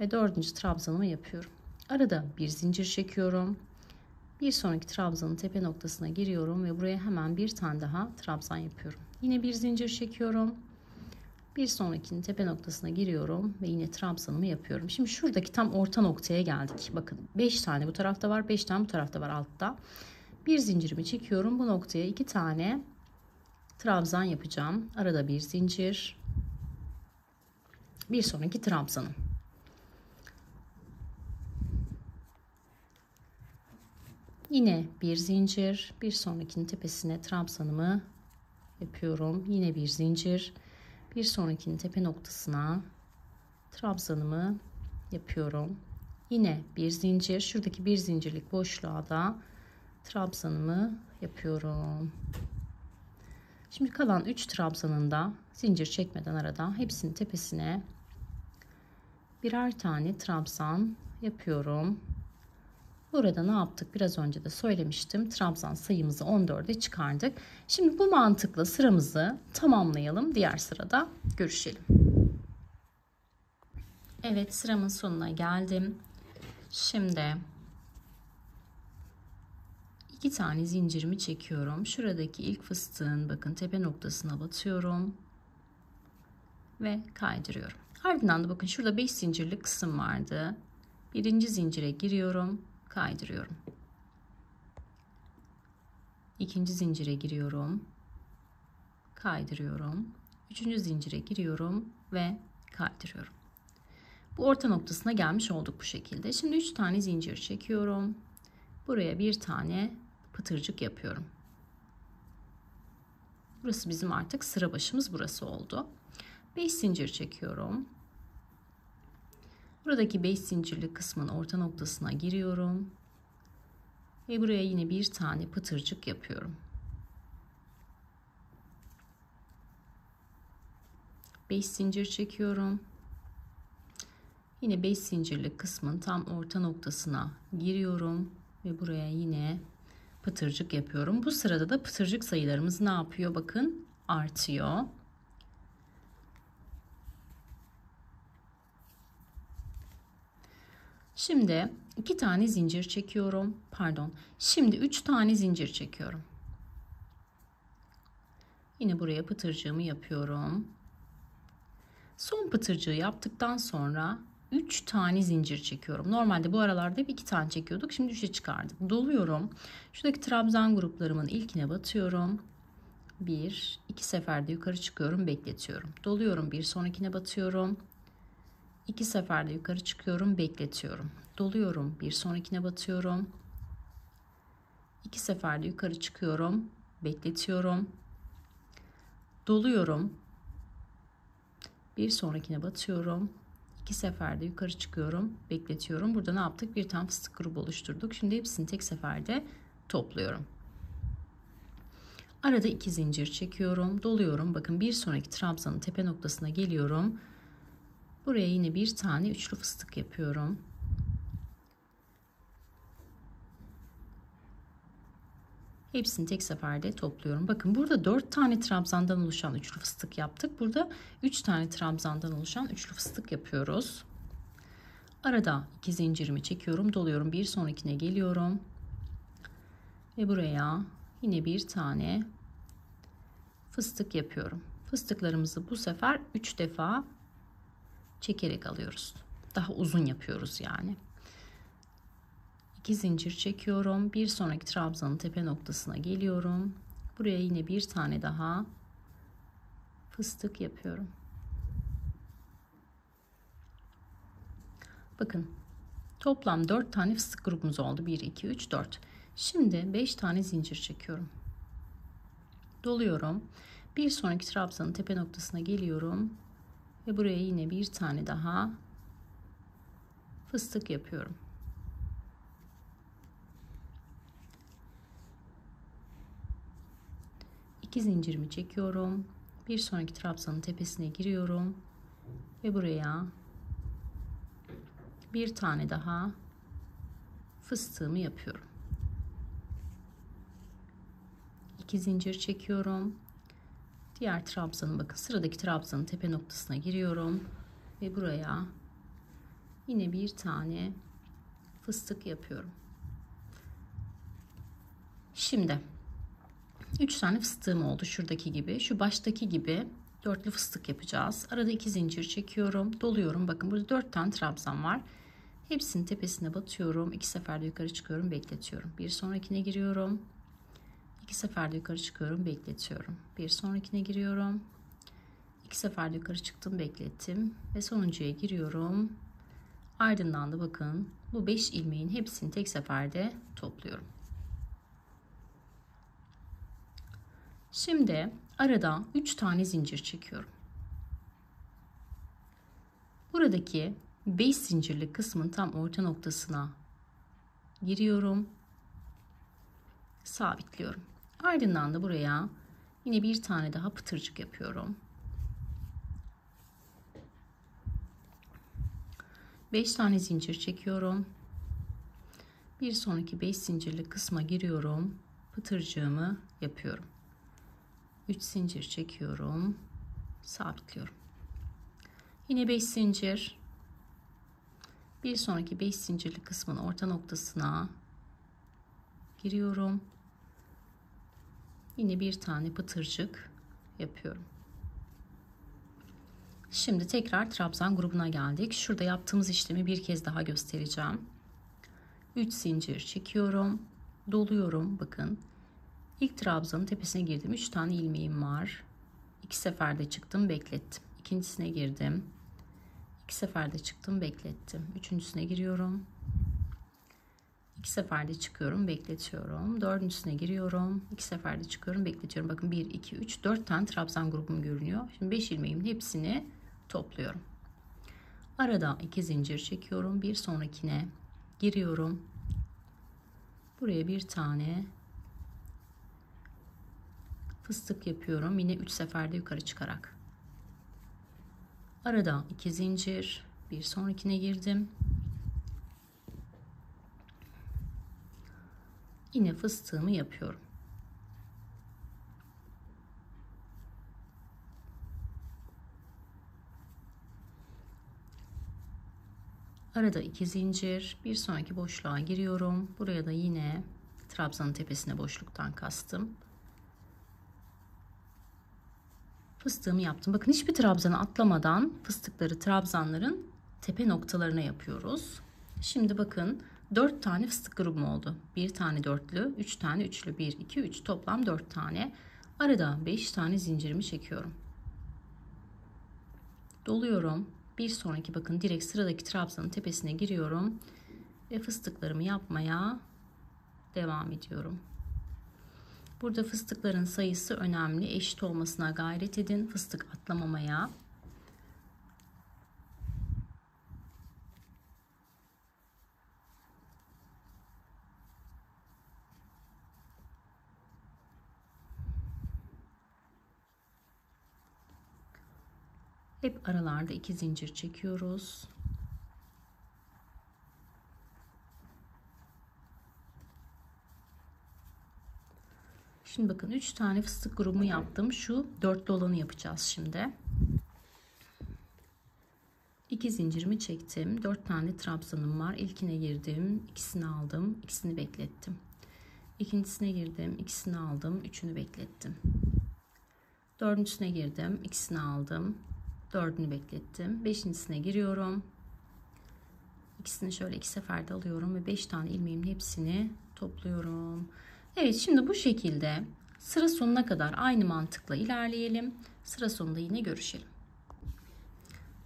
Speaker 1: Ve dördüncü trabzanımı yapıyorum. Arada bir zincir çekiyorum. Bir sonraki trabzanın tepe noktasına giriyorum ve buraya hemen bir tane daha trabzan yapıyorum. Yine bir zincir çekiyorum. Bir sonrakinin tepe noktasına giriyorum ve yine trabzanımı yapıyorum. Şimdi şuradaki tam orta noktaya geldik. Bakın 5 tane bu tarafta var, 5 tane bu tarafta var altta. Bir zincirimi çekiyorum. Bu noktaya 2 tane trabzan yapacağım. Arada bir zincir. Bir sonraki trabzanım. Yine bir zincir. Bir sonrakinin tepesine trabzanımı yapıyorum. Yine bir zincir. Bir sonrakinin tepe noktasına trabzanımı yapıyorum. Yine bir zincir. Şuradaki bir zincirlik boşluğa da trabzanımı yapıyorum. Şimdi kalan 3 trabzanın da zincir çekmeden arada hepsinin tepesine birer tane trabzan yapıyorum. Burada ne yaptık? Biraz önce de söylemiştim. Trabzan sayımızı 14'e çıkardık. Şimdi bu mantıkla sıramızı tamamlayalım. Diğer sırada görüşelim. Evet, sıramın sonuna geldim. Şimdi 2 tane zincirimi çekiyorum. Şuradaki ilk fıstığın bakın tepe noktasına batıyorum ve kaydırıyorum. Ardından da bakın şurada 5 zincirlik kısım vardı. Birinci zincire giriyorum, kaydırıyorum. İkinci zincire giriyorum, kaydırıyorum. Üçüncü zincire giriyorum ve kaydırıyorum. Bu orta noktasına gelmiş olduk bu şekilde. Şimdi 3 tane zincir çekiyorum. Buraya bir tane pıtırcık yapıyorum. Burası bizim artık sıra başımız burası oldu. 5 zincir çekiyorum. Buradaki 5 zincirli kısmın orta noktasına giriyorum. Ve buraya yine bir tane pıtırcık yapıyorum. 5 zincir çekiyorum. Yine 5 zincirlik kısmın tam orta noktasına giriyorum. Ve buraya yine pıtırcık yapıyorum. Bu sırada da pıtırcık sayılarımız ne yapıyor? Bakın artıyor. Şimdi 2 tane zincir çekiyorum. Pardon. Şimdi 3 tane zincir çekiyorum. Yine buraya pıtırcığımı yapıyorum. Son pıtırcığı yaptıktan sonra 3 tane zincir çekiyorum. Normalde bu aralarda hep 2 tane çekiyorduk. Şimdi 3'e çıkardık. Doluyorum. Şuradaki trabzan gruplarımın ilkine batıyorum. 1, 2 seferde yukarı çıkıyorum, bekletiyorum. Doluyorum, bir sonrakine batıyorum. 2 seferde yukarı çıkıyorum, bekletiyorum. Doluyorum, bir sonrakine batıyorum. 2 seferde yukarı çıkıyorum, bekletiyorum. Doluyorum. Bir sonrakine batıyorum. 2 seferde yukarı çıkıyorum, bekletiyorum. Burada ne yaptık? Bir tane fıstık grubu oluşturduk. Şimdi hepsini tek seferde topluyorum. Arada 2 zincir çekiyorum, doluyorum. Bakın bir sonraki trabzanın tepe noktasına geliyorum. Buraya yine bir tane üçlü fıstık yapıyorum. Hepsini tek seferde topluyorum. Bakın burada 4 tane trabzandan oluşan üçlü fıstık yaptık. Burada 3 tane trabzandan oluşan üçlü fıstık yapıyoruz. Arada 2 zincirimi çekiyorum, doluyorum. Bir sonrakine geliyorum. Ve buraya yine bir tane fıstık yapıyorum. Fıstıklarımızı bu sefer 3 defa çekerek alıyoruz. Daha uzun yapıyoruz yani. 2 zincir çekiyorum. Bir sonraki trabzanın tepe noktasına geliyorum. Buraya yine bir tane daha fıstık yapıyorum. Bakın toplam 4 tane fıstık grubumuz oldu. 1, 2, 3, 4. Şimdi 5 tane zincir çekiyorum. Doluyorum. Bir sonraki trabzanın tepe noktasına geliyorum. Ve buraya yine bir tane daha fıstık yapıyorum. İki zincirimi çekiyorum. Bir sonraki trabzanın tepesine giriyorum. Ve buraya bir tane daha fıstığımı yapıyorum. 2 zincir çekiyorum. Diğer trabzanın bakın sıradaki trabzanın tepe noktasına giriyorum. Ve buraya yine bir tane fıstık yapıyorum. Şimdi 3 tane fıstığım oldu şuradaki gibi. Şu baştaki gibi dörtlü fıstık yapacağız. Arada 2 zincir çekiyorum, doluyorum. Bakın burada 4 tane trabzan var. Hepsinin tepesine batıyorum. 2 seferde yukarı çıkıyorum, bekletiyorum. Bir sonrakine giriyorum. 2 seferde yukarı çıkıyorum, bekletiyorum. Bir sonrakine giriyorum. 2 seferde yukarı çıktım, beklettim ve sonuncuya giriyorum. Ardından da bakın bu 5 ilmeğin hepsini tek seferde topluyorum. Şimdi arada 3 tane zincir çekiyorum. Buradaki 5 zincirli kısmın tam orta noktasına giriyorum. Sabitliyorum. Ardından da buraya yine bir tane daha pıtırcık yapıyorum. 5 tane zincir çekiyorum. Bir sonraki 5 zincirli kısma giriyorum. Pıtırcığımı yapıyorum. 3 zincir çekiyorum. Sabitliyorum. Yine 5 zincir. Bir sonraki 5 zincirli kısmın orta noktasına giriyorum. Yine bir tane pıtırcık yapıyorum. Şimdi tekrar trabzan grubuna geldik. Şurada yaptığımız işlemi bir kez daha göstereceğim. 3 zincir çekiyorum. Doluyorum. Bakın. İlk trabzanın tepesine girdim. 3 tane ilmeğim var. 2 seferde çıktım, beklettim. İkincisine girdim. 2 seferde çıktım, beklettim. Üçüncüsüne giriyorum. 2 seferde çıkıyorum, bekletiyorum. Dördüncüsüne giriyorum. 2 seferde çıkıyorum, bekletiyorum. Bakın 1, 2, 3, 4 tane trabzan grubum görünüyor. Şimdi 5 ilmeğimin hepsini topluyorum. Arada 2 zincir çekiyorum. Bir sonrakine giriyorum. Buraya bir tane fıstık yapıyorum. Yine 3 seferde yukarı çıkarak. Arada 2 zincir. Bir sonrakine girdim. Yine fıstığımı yapıyorum. Arada 2 zincir. Bir sonraki boşluğa giriyorum. Buraya da yine trabzanın tepesine boşluktan kastım. Fıstığımı yaptım. Bakın hiçbir trabzanı atlamadan fıstıkları trabzanların tepe noktalarına yapıyoruz. Şimdi bakın 4 tane fıstık grubum oldu. 1 tane dörtlü, 3 tane üçlü, 1, 2, 3 toplam 4 tane. Arada 5 tane zincirimi çekiyorum. Doluyorum. Bir sonraki bakın direkt sıradaki trabzanın tepesine giriyorum ve fıstıklarımı yapmaya devam ediyorum. Burada fıstıkların sayısı önemli. Eşit olmasına gayret edin. Fıstık atlamamaya. Hep aralarda 2 zincir çekiyoruz. Şimdi bakın 3 tane fıstık grubumu yaptım. Şu dörtlü olanı yapacağız şimdi. 2 zincirimi çektim. 4 tane trabzanım var. İlkine girdim. İkisini aldım. İkisini beklettim. İkincisine girdim. İkisini aldım. Üçünü beklettim. Dördüncüsüne girdim. İkisini aldım. Dördünü beklettim. Beşincisine giriyorum. İkisini şöyle 2 seferde alıyorum ve 5 tane ilmeğimin hepsini topluyorum. Evet, şimdi bu şekilde sıra sonuna kadar aynı mantıkla ilerleyelim. Sıra sonunda yine görüşelim.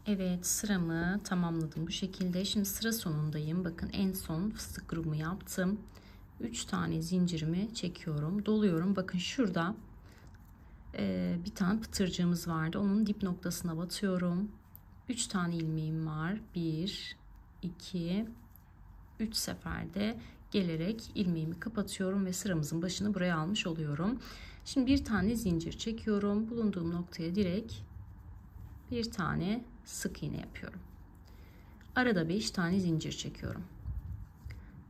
Speaker 1: Evet, sıramı tamamladım bu şekilde. Şimdi sıra sonundayım. Bakın en son fıstık grubumu yaptım. 3 tane zincirimi çekiyorum. Doluyorum. Bakın şurada bir tane pıtırcığımız vardı. Onun dip noktasına batıyorum. 3 tane ilmeğim var. 1, 2, 3 seferde gelerek ilmeğimi kapatıyorum ve sıramızın başını buraya almış oluyorum. Şimdi bir tane zincir çekiyorum. Bulunduğum noktaya direkt bir tane sık iğne yapıyorum. Arada 5 tane zincir çekiyorum.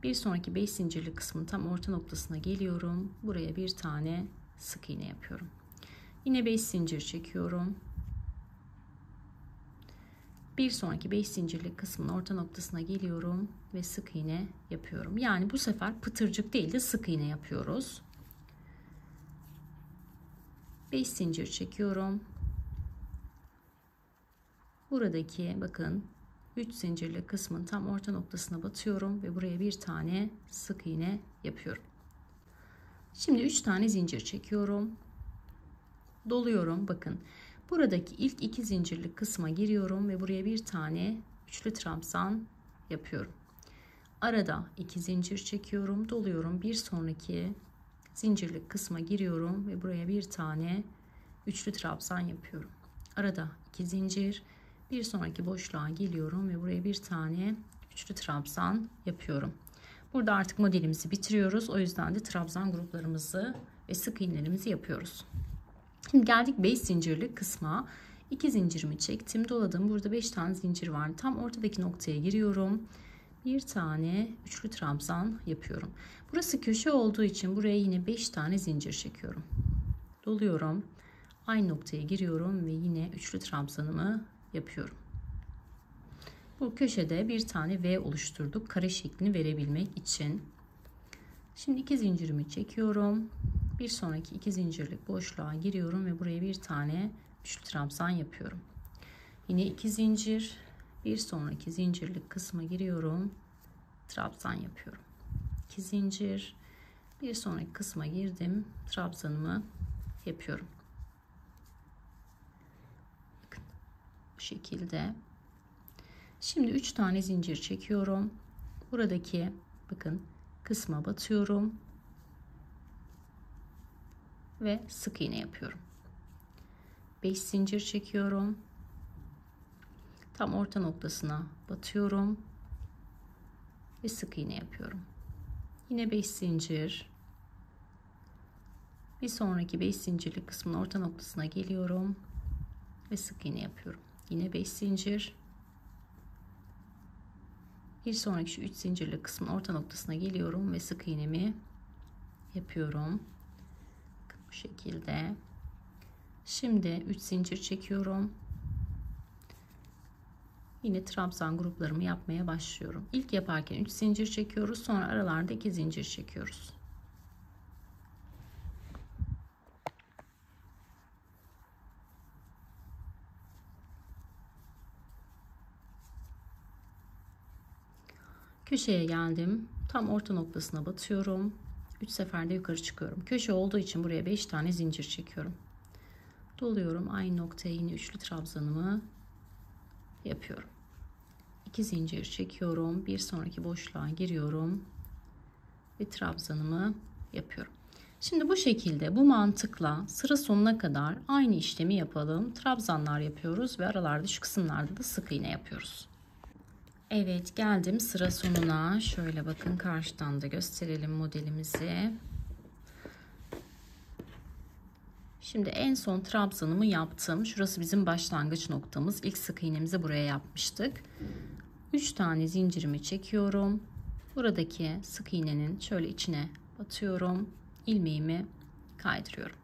Speaker 1: Bir sonraki 5 zincirli kısmın tam orta noktasına geliyorum. Buraya bir tane sık iğne yapıyorum. Yine 5 zincir çekiyorum. Bir sonraki 5 zincirlik kısmın orta noktasına geliyorum ve sık iğne yapıyorum. Yani bu sefer pıtırcık değil de sık iğne yapıyoruz. 5 zincir çekiyorum. Buradaki bakın 3 zincirli kısmın tam orta noktasına batıyorum ve buraya bir tane sık iğne yapıyorum. Şimdi 3 tane zincir çekiyorum. Doluyorum. Bakın buradaki ilk 2 zincirli kısma giriyorum ve buraya bir tane üçlü trabzan yapıyorum. Arada 2 zincir çekiyorum, doluyorum. Bir sonraki zincirli kısma giriyorum ve buraya bir tane üçlü trabzan yapıyorum. Arada 2 zincir, bir sonraki boşluğa geliyorum ve buraya bir tane üçlü trabzan yapıyorum. Burada artık modelimizi bitiriyoruz. O yüzden de trabzan gruplarımızı ve sık iğnelerimizi yapıyoruz. Şimdi geldik 5 zincirli kısma. 2 zincirimi çektim, doladım. Burada 5 tane zincir var. Tam ortadaki noktaya giriyorum. Bir tane üçlü trabzan yapıyorum. Burası köşe olduğu için buraya yine 5 tane zincir çekiyorum. Doluyorum. Aynı noktaya giriyorum ve yine üçlü trabzanımı yapıyorum. Bu köşede bir tane V oluşturduk. Kare şeklini verebilmek için. Şimdi 2 zincirimi çekiyorum. Bir sonraki 2 zincirlik boşluğa giriyorum ve buraya bir tane üçlü trabzan yapıyorum. Yine 2 zincir, bir sonraki zincirlik kısma giriyorum. Trabzan yapıyorum. 2 zincir, bir sonraki kısma girdim. Trabzanımı yapıyorum. Bakın bu şekilde. Şimdi 3 tane zincir çekiyorum. Buradaki bakın kısma batıyorum ve sık iğne yapıyorum. 5 zincir çekiyorum. Tam orta noktasına batıyorum ve sık iğne yapıyorum. Yine 5 zincir. Bir sonraki 5 zincirlik kısmın orta noktasına geliyorum ve sık iğne yapıyorum. Yine 5 zincir. Bir sonraki şu 3 zincirlik kısmın orta noktasına geliyorum ve sık iğnemi yapıyorum. Bu şekilde. Şimdi 3 zincir çekiyorum. Yine trabzan gruplarımı yapmaya başlıyorum. İlk yaparken 3 zincir çekiyoruz. Sonra aralarda 2 zincir çekiyoruz. Köşeye geldim. Tam orta noktasına batıyorum. 3 seferde yukarı çıkıyorum. Köşe olduğu için buraya 5 tane zincir çekiyorum. Doluyorum. Aynı noktaya yine üçlü trabzanımı yapıyorum. 2 zincir çekiyorum. Bir sonraki boşluğa giriyorum ve trabzanımı yapıyorum. Şimdi bu şekilde, bu mantıkla sıra sonuna kadar aynı işlemi yapalım. Trabzanlar yapıyoruz ve aralarda şu kısımlarda da sık iğne yapıyoruz. Evet, geldim sıra sonuna. Şöyle bakın, karşıdan da gösterelim modelimizi. Şimdi en son trabzanımı yaptım. Şurası bizim başlangıç noktamız. İlk sık iğnemizi buraya yapmıştık. 3 tane zincirimi çekiyorum. Buradaki sık iğnenin şöyle içine batıyorum. İlmeğimi kaydırıyorum.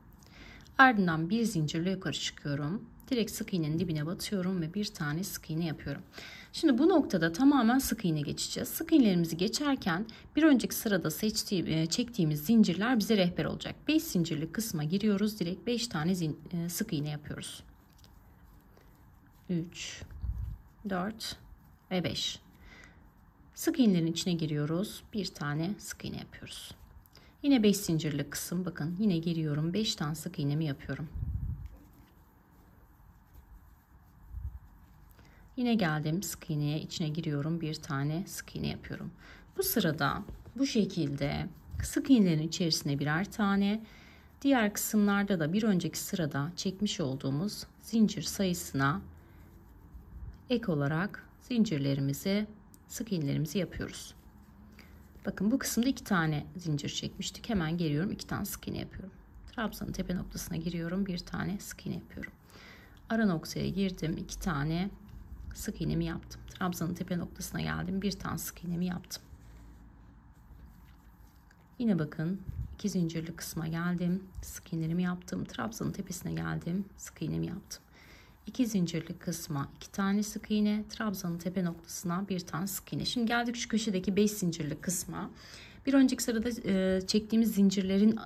Speaker 1: Ardından bir zincirle yukarı çıkıyorum. Direkt sık iğnenin dibine batıyorum ve bir tane sık iğne yapıyorum. Şimdi bu noktada tamamen sık iğne geçeceğiz. Sık iğnelerimizi geçerken bir önceki sırada çektiğimiz zincirler bize rehber olacak. 5 zincirlik kısma giriyoruz. Direkt 5 tane sık iğne yapıyoruz. 3, 4 ve 5. Sık iğnelerin içine giriyoruz. Bir tane sık iğne yapıyoruz. Yine 5 zincirlik kısım, bakın yine giriyorum. 5 tane sık iğnemi yapıyorum. Yine geldim sık iğneye, içine giriyorum. Bir tane sık iğne yapıyorum. Bu sırada bu şekilde sık iğnelerin içerisine birer tane, diğer kısımlarda da bir önceki sırada çekmiş olduğumuz zincir sayısına ek olarak zincirlerimizi, sık iğnelerimizi yapıyoruz. Bakın bu kısımda 2 tane zincir çekmiştik. Hemen geliyorum, 2 tane sık iğne yapıyorum. Trabzanın tepe noktasına giriyorum, bir tane sık iğne yapıyorum. Ara noktaya girdim, 2 tane sık iğnemi yaptım. Trabzanın tepe noktasına geldim, bir tane sık iğnemi yaptım. Yine bakın 2 zincirli kısma geldim, sık iğnemi yaptım. Trabzanın tepesine geldim, sık iğnemi yaptım. 2 zincirli kısma 2 tane sık iğne, trabzanın tepe noktasına bir tane sık iğne. Şimdi geldik şu köşedeki 5 zincirli kısma. Bir önceki sırada çektiğimiz zincirlerin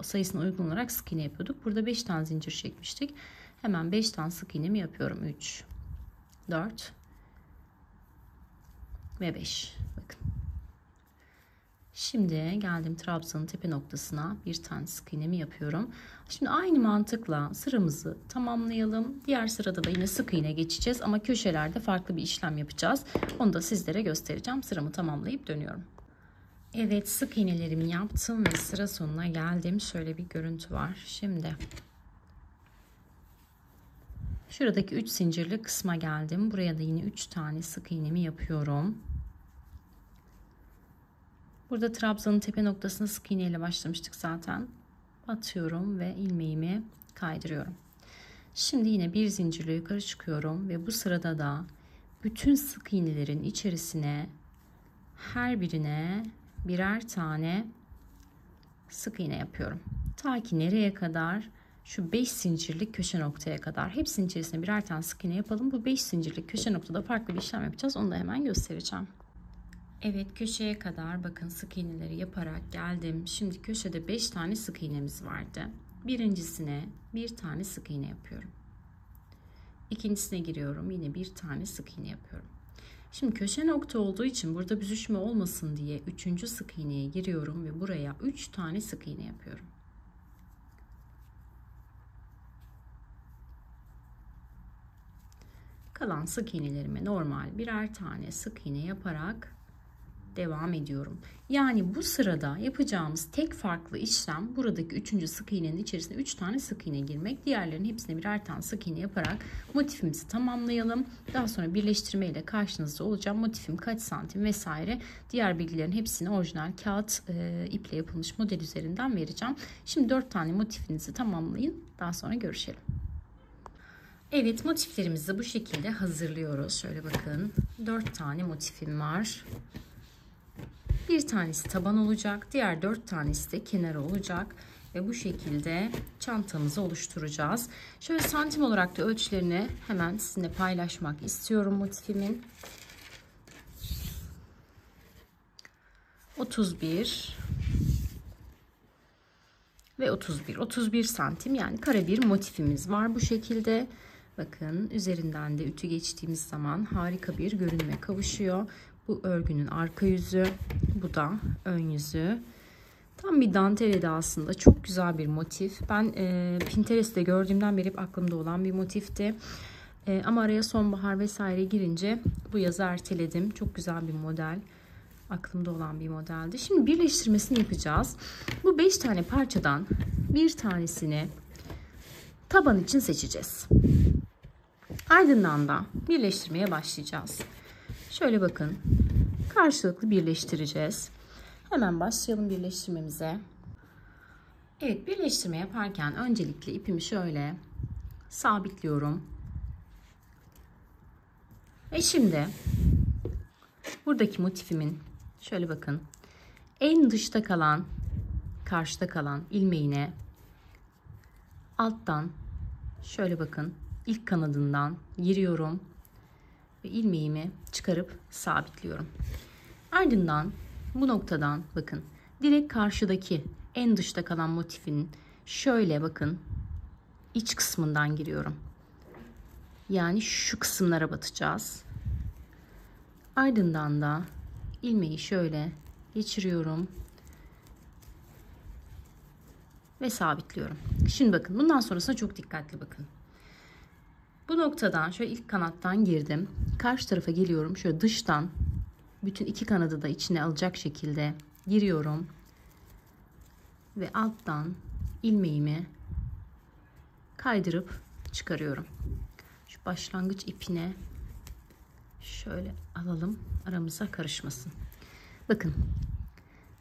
Speaker 1: sayısına uygun olarak sık iğne yapıyorduk. Burada 5 tane zincir çekmiştik. Hemen 5 tane sık iğnemi yapıyorum. 3, 4 ve 5. Bakın. Şimdi geldim trabzanın tepe noktasına, bir tane sık iğnemi yapıyorum. Şimdi aynı mantıkla sıramızı tamamlayalım. Diğer sırada da yine sık iğne geçeceğiz ama köşelerde farklı bir işlem yapacağız. Onu da sizlere göstereceğim. Sıramı tamamlayıp dönüyorum. Evet, sık iğnelerimi yaptım ve sıra sonuna geldim. Şöyle bir görüntü var. Şimdi şuradaki 3 zincirli kısma geldim. Buraya da yine 3 tane sık iğnemi yapıyorum. Burada trabzanın tepe noktasına sık iğne ile başlamıştık zaten. Batıyorum ve ilmeğimi kaydırıyorum. Şimdi yine bir zincirle yukarı çıkıyorum ve bu sırada da bütün sık iğnelerin içerisine her birine birer tane sık iğne yapıyorum. Ta ki nereye kadar? Şu 5 zincirlik köşe noktaya kadar. Hepsinin içerisine birer tane sık iğne yapalım. Bu 5 zincirlik köşe noktada farklı bir işlem yapacağız. Onu da hemen göstereceğim. Evet, köşeye kadar bakın sık iğneleri yaparak geldim. Şimdi köşede 5 tane sık iğnemiz vardı. Birincisine bir tane sık iğne yapıyorum. İkincisine giriyorum. Yine bir tane sık iğne yapıyorum. Şimdi köşe nokta olduğu için burada büzüşme olmasın diye 3. sık iğneye giriyorum ve buraya 3 tane sık iğne yapıyorum. Kalan sık iğnelerime normal birer tane sık iğne yaparak devam ediyorum. Yani bu sırada yapacağımız tek farklı işlem buradaki 3. sık iğnenin içerisine 3 tane sık iğne girmek. Diğerlerinin hepsine birer tane sık iğne yaparak motifimizi tamamlayalım. Daha sonra birleştirme ile karşınızda olacağım. Motifim kaç santim vesaire diğer bilgilerin hepsini orijinal kağıt iple yapılmış model üzerinden vereceğim. Şimdi 4 tane motifinizi tamamlayın. Daha sonra görüşelim. Evet, motiflerimizi bu şekilde hazırlıyoruz. Şöyle bakın. 4 tane motifim var. Bir tanesi taban olacak. Diğer 4 tanesi de kenarı olacak. Ve bu şekilde çantamızı oluşturacağız. Şöyle santim olarak da ölçülerini hemen sizinle paylaşmak istiyorum motifimin. 31 ve 31. 31 santim, yani kare bir motifimiz var bu şekilde. Bakın, üzerinden de ütü geçtiğimiz zaman harika bir görünüme kavuşuyor. Bu örgünün arka yüzü, bu da ön yüzü. Tam bir dantel edasında çok güzel bir motif. Ben Pinterest'te gördüğümden beri hep aklımda olan bir motifti. Ama araya sonbahar vesaire girince bu yazı erteledim. Çok güzel bir model. Aklımda olan bir modeldi. Şimdi birleştirmesini yapacağız. Bu 5 tane parçadan bir tanesini taban için seçeceğiz. Ardından da birleştirmeye başlayacağız. Şöyle bakın. Karşılıklı birleştireceğiz. Hemen başlayalım birleştirmemize. Evet, birleştirme yaparken öncelikle ipimi şöyle sabitliyorum. Ve şimdi buradaki motifimin şöyle bakın en dışta kalan, karşıda kalan ilmeğine alttan şöyle bakın ilk kanadından giriyorum ve ilmeğimi çıkarıp sabitliyorum. Ardından bu noktadan bakın direkt karşıdaki en dışta kalan motifin şöyle bakın iç kısmından giriyorum. Yani şu kısımlara batacağız. Ardından da ilmeği şöyle geçiriyorum ve sabitliyorum. Şimdi bakın, bundan sonrasına çok dikkatli bakın. Bu noktadan şöyle ilk kanattan girdim. Karşı tarafa geliyorum. Şöyle dıştan bütün iki kanadı da içine alacak şekilde giriyorum. Ve alttan ilmeğimi kaydırıp çıkarıyorum. Şu başlangıç ipine şöyle alalım, aramıza karışmasın. Bakın,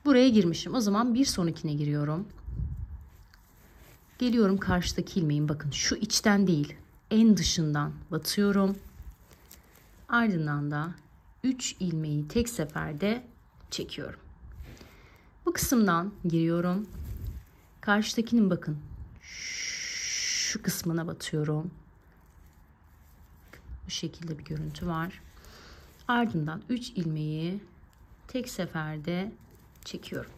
Speaker 1: buraya girmişim. O zaman bir sonrakine giriyorum. Geliyorum karşıdaki ilmeğin, bakın şu içten değil, en dışından batıyorum. Ardından da 3 ilmeği tek seferde çekiyorum. Bu kısımdan giriyorum. Karşıdakinin bakın şu kısmına batıyorum. Bu şekilde bir görüntü var. Ardından 3 ilmeği tek seferde çekiyorum.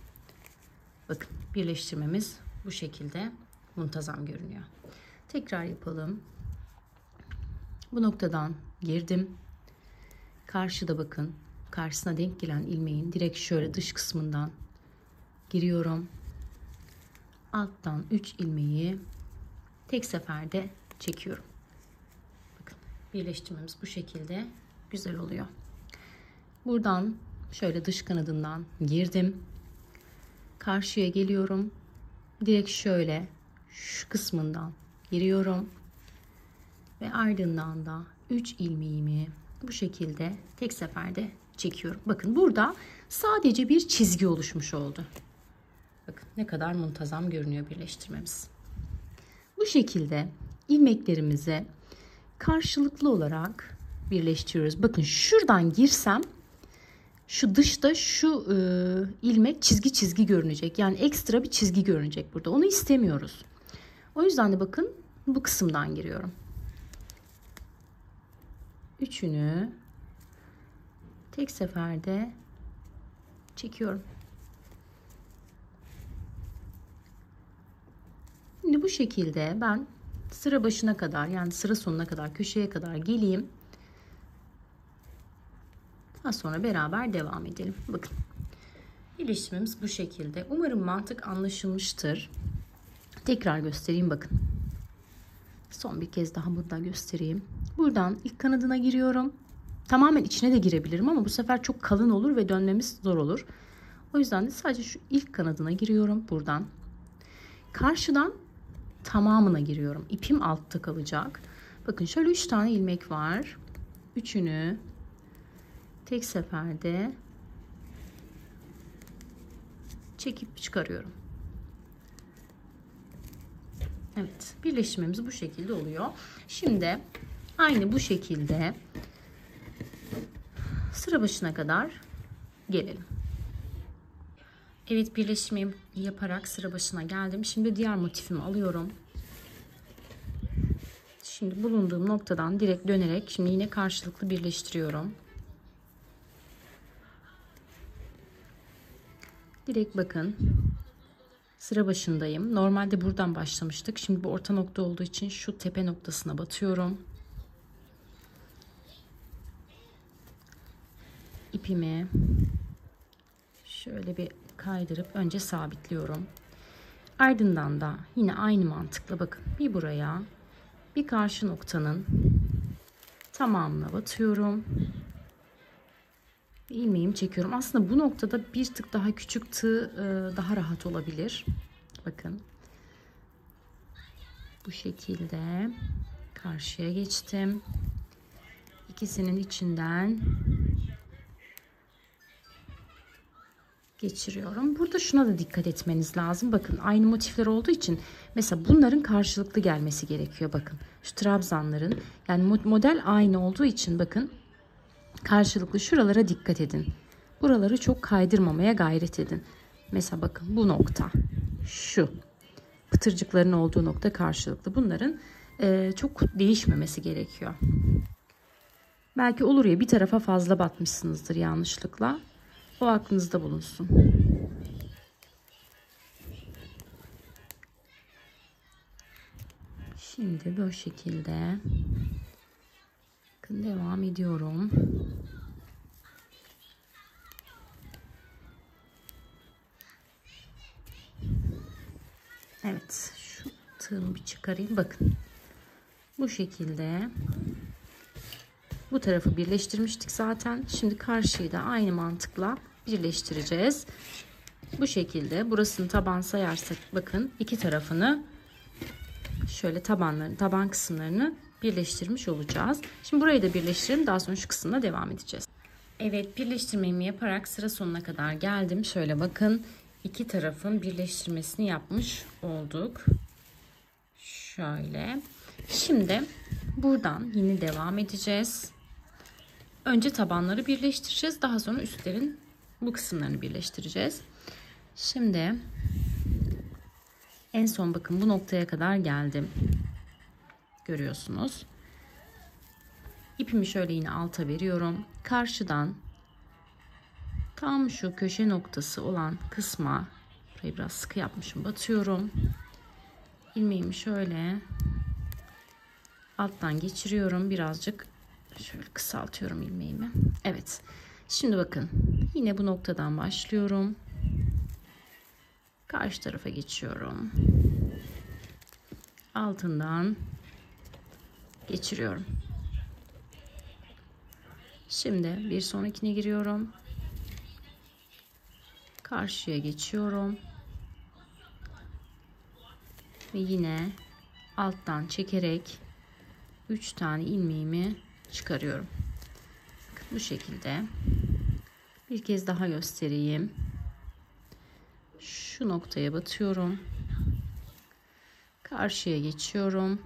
Speaker 1: Bakın birleştirmemiz bu şekilde muntazam görünüyor. Tekrar yapalım. Bu noktadan girdim. Karşıda bakın, karşısına denk gelen ilmeğin direkt şöyle dış kısmından giriyorum. Alttan 3 ilmeği tek seferde çekiyorum. Bakın birleştirmemiz bu şekilde güzel oluyor. Buradan şöyle dış kanadından girdim. Karşıya geliyorum. Direkt şöyle şu kısmından giriyorum. Ve ardından da 3 ilmeğimi bu şekilde tek seferde çekiyorum. Bakın burada sadece bir çizgi oluşmuş oldu. Bakın ne kadar muntazam görünüyor birleştirmemiz. Bu şekilde ilmeklerimizi karşılıklı olarak birleştiriyoruz. Bakın şuradan girsem şu dışta şu ilmek çizgi çizgi görünecek. Yani ekstra bir çizgi görünecek burada. Onu istemiyoruz. O yüzden de bakın bu kısımdan giriyorum. Üçünü tek seferde çekiyorum. Şimdi bu şekilde ben sıra başına kadar, yani sıra sonuna kadar, köşeye kadar geleyim. Daha sonra beraber devam edelim. Bakın birleştirmemiz bu şekilde. Umarım mantık anlaşılmıştır. Tekrar göstereyim bakın. Son bir kez daha burada göstereyim. Buradan ilk kanadına giriyorum. Tamamen içine de girebilirim ama bu sefer çok kalın olur ve dönmemiz zor olur. O yüzden de sadece şu ilk kanadına giriyorum buradan. Karşıdan tamamına giriyorum. İpim altta kalacak. Bakın şöyle 3 tane ilmek var. Üçünü tek seferde çekip çıkarıyorum. Evet, birleştirmemiz bu şekilde oluyor. Şimdi aynı bu şekilde sıra başına kadar gelelim. Evet, birleştirmeyi yaparak sıra başına geldim. Şimdi diğer motifimi alıyorum. Şimdi bulunduğum noktadan direkt dönerek şimdi yine karşılıklı birleştiriyorum. Direkt bakın sıra başındayım. Normalde buradan başlamıştık. Şimdi bu orta nokta olduğu için şu tepe noktasına batıyorum. İpimi şöyle bir kaydırıp önce sabitliyorum. Ardından da yine aynı mantıkla bakın bir buraya bir karşı noktanın tamamına batıyorum. İlmeğimi çekiyorum. Aslında bu noktada bir tık daha küçük tığ daha rahat olabilir. Bakın. Bu şekilde karşıya geçtim. İkisinin içinden geçiriyorum. Burada şuna da dikkat etmeniz lazım. Bakın aynı motifler olduğu için mesela bunların karşılıklı gelmesi gerekiyor. Bakın şu trabzanların yani model aynı olduğu için bakın karşılıklı şuralara dikkat edin. Buraları çok kaydırmamaya gayret edin. Mesela bakın bu nokta şu pıtırcıkların olduğu nokta karşılıklı. Bunların çok değişmemesi gerekiyor. Belki olur ya bir tarafa fazla batmışsınızdır yanlışlıkla. O aklınızda bulunsun. Şimdi böyle şekilde bakın devam ediyorum. Evet, şu tığımı bir çıkarayım. Bakın bu şekilde bu tarafı birleştirmiştik zaten. Şimdi karşıyı da aynı mantıkla birleştireceğiz. Bu şekilde burasını taban sayarsak bakın iki tarafını şöyle taban kısımlarını birleştirmiş olacağız. Şimdi burayı da birleştirelim. Daha sonra şu kısımla devam edeceğiz. Evet, birleştirmemi yaparak sıra sonuna kadar geldim. Şöyle bakın iki tarafın birleştirmesini yapmış olduk. Şöyle. Şimdi buradan yine devam edeceğiz. Önce tabanları birleştireceğiz. Daha sonra üstlerin bu kısımlarını birleştireceğiz. Şimdi en son bakın bu noktaya kadar geldim. Görüyorsunuz. İpimi şöyle yine alta veriyorum. Karşıdan Tam şu köşe noktası olan kısma, burayı biraz sıkı yapmışım, batıyorum. İlmeğimi şöyle alttan geçiriyorum. Birazcık şöyle kısaltıyorum ilmeğimi. Evet. Şimdi bakın. Yine bu noktadan başlıyorum. Karşı tarafa geçiyorum. Altından geçiriyorum. Şimdi bir sonrakine giriyorum. Karşıya geçiyorum. Ve yine alttan çekerek 3 tane ilmeğimi çıkarıyorum. Bakın bu şekilde. Bir kez daha göstereyim. Şu noktaya batıyorum. Karşıya geçiyorum.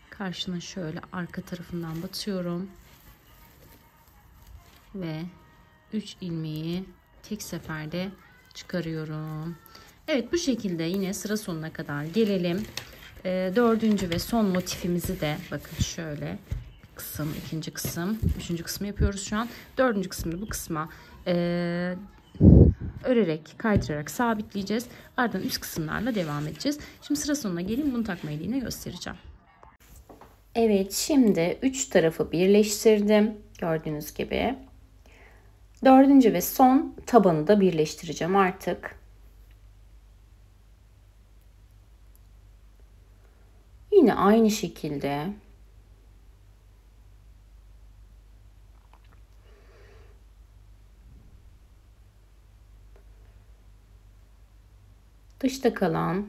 Speaker 1: Karşına şöyle arka tarafından batıyorum. Ve 3 ilmeği tek seferde çıkarıyorum. Evet, bu şekilde yine sıra sonuna kadar gelelim. Dördüncü ve son motifimizi de bakın şöyle kısım, ikinci kısım, üçüncü kısmı yapıyoruz şu an. Dördüncü kısmı bu kısma örerek, kaydırarak sabitleyeceğiz. Ardından üst kısımlarla devam edeceğiz. Şimdi sıra sonuna gelin, bunu takmayı yine göstereceğim. Evet, şimdi üç tarafı birleştirdim. Gördüğünüz gibi. Dördüncü ve son tabanı da birleştireceğim artık. Yine aynı şekilde dışta kalan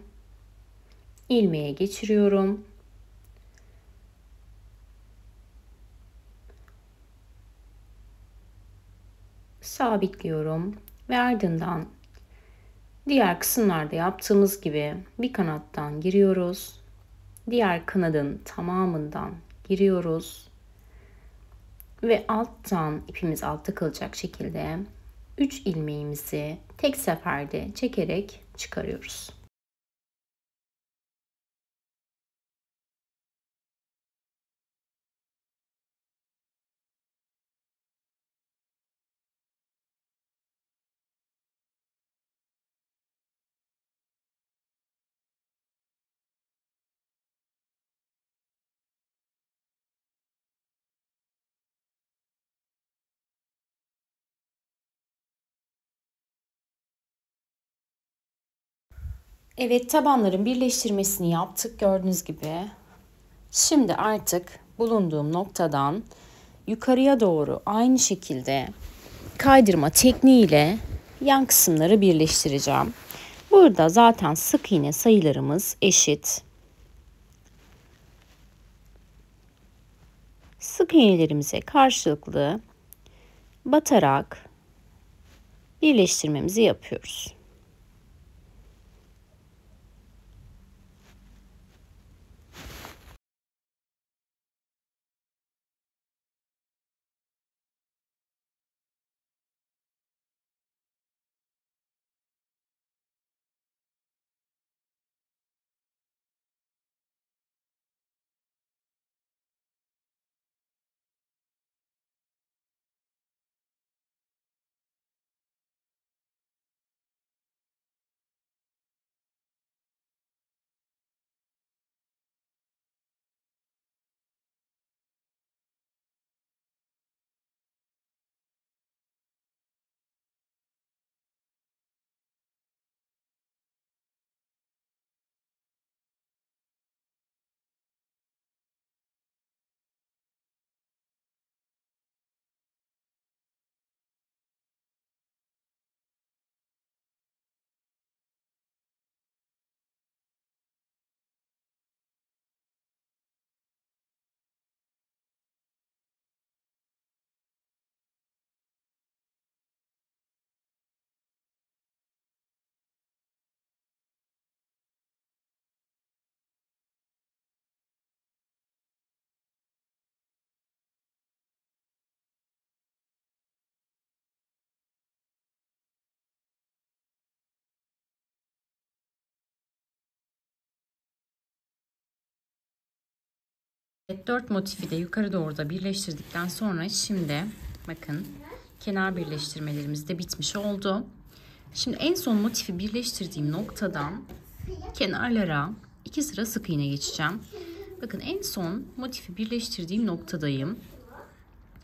Speaker 1: ilmeğe geçiriyorum. Sabitliyorum ve ardından diğer kısımlarda yaptığımız gibi bir kanattan giriyoruz. Diğer kanadın tamamından giriyoruz. Ve alttan, ipimiz altta kalacak şekilde 3 ilmeğimizi tek seferde çekerek çıkarıyoruz. Evet, tabanların birleştirmesini yaptık gördüğünüz gibi. Şimdi artık bulunduğum noktadan yukarıya doğru aynı şekilde kaydırma tekniğiyle yan kısımları birleştireceğim. Burada zaten sık iğne sayılarımız eşit. Sık iğnelerimize karşılıklı batarak birleştirmemizi yapıyoruz. Evet, 4 motifi de yukarı doğru da birleştirdikten sonra şimdi bakın kenar birleştirmelerimiz de bitmiş oldu. Şimdi en son motifi birleştirdiğim noktadan kenarlara 2 sıra sık iğne geçeceğim. Bakın en son motifi birleştirdiğim noktadayım.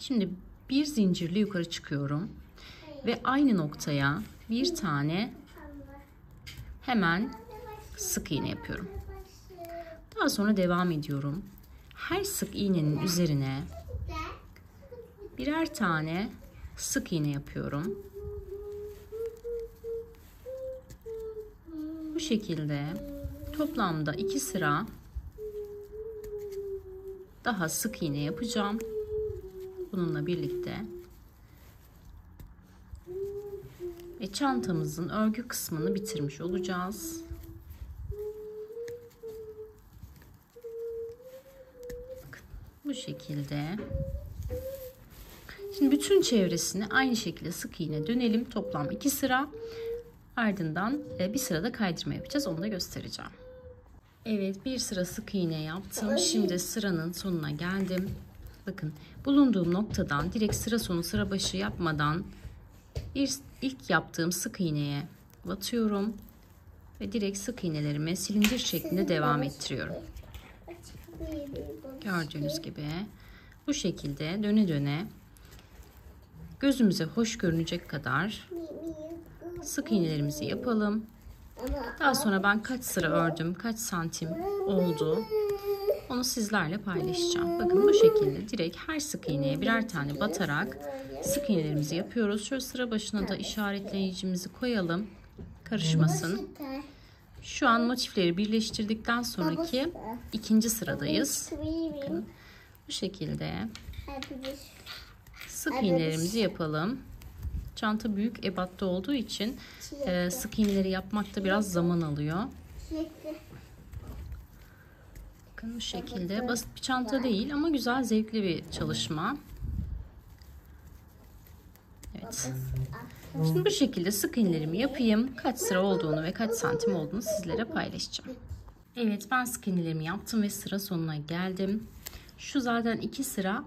Speaker 1: Şimdi bir zincirle yukarı çıkıyorum ve aynı noktaya bir tane hemen sık iğne yapıyorum. Daha sonra devam ediyorum. Her sık iğnenin üzerine birer tane sık iğne yapıyorum. Bu şekilde toplamda 2 sıra daha sık iğne yapacağım. Bununla birlikte ve çantamızın örgü kısmını bitirmiş olacağız. Bakın, bu şekilde. Şimdi bütün çevresini aynı şekilde sık iğne dönelim. Toplam 2 sıra. Ardından bir sırada kaydırma yapacağız. Onu da göstereceğim. Evet, bir sıra sık iğne yaptım. Şimdi sıranın sonuna geldim. Bakın, bulunduğum noktadan direkt sıra sonu sıra başı yapmadan ilk yaptığım sık iğneye batıyorum ve direkt sık iğnelerimi silindir şeklinde devam ettiriyorum. Gördüğünüz gibi bu şekilde döne döne gözümüze hoş görünecek kadar sık iğnelerimizi yapalım. Daha sonra ben kaç sıra ördüm, kaç santim oldu, onu sizlerle paylaşacağım. Bakın bu şekilde direkt her sık iğneye birer tane batarak sık iğnelerimizi yapıyoruz. Şöyle sıra başına da işaretleyicimizi koyalım, karışmasın. Şu an motifleri birleştirdikten sonraki ikinci sıradayız. Bakın bu şekilde sık iğnelerimizi yapalım. Çanta büyük ebatta olduğu için sık iğneleri yapmakta biraz zaman alıyor. Bakın bu şekilde basit bir çanta değil ama güzel, zevkli bir çalışma. Evet. Şimdi bu şekilde sık iğnelerimi yapayım. Kaç sıra olduğunu ve kaç santim olduğunu sizlere paylaşacağım. Evet, ben sık iğnelerimi yaptım ve sıra sonuna geldim. Şu zaten 2 sıra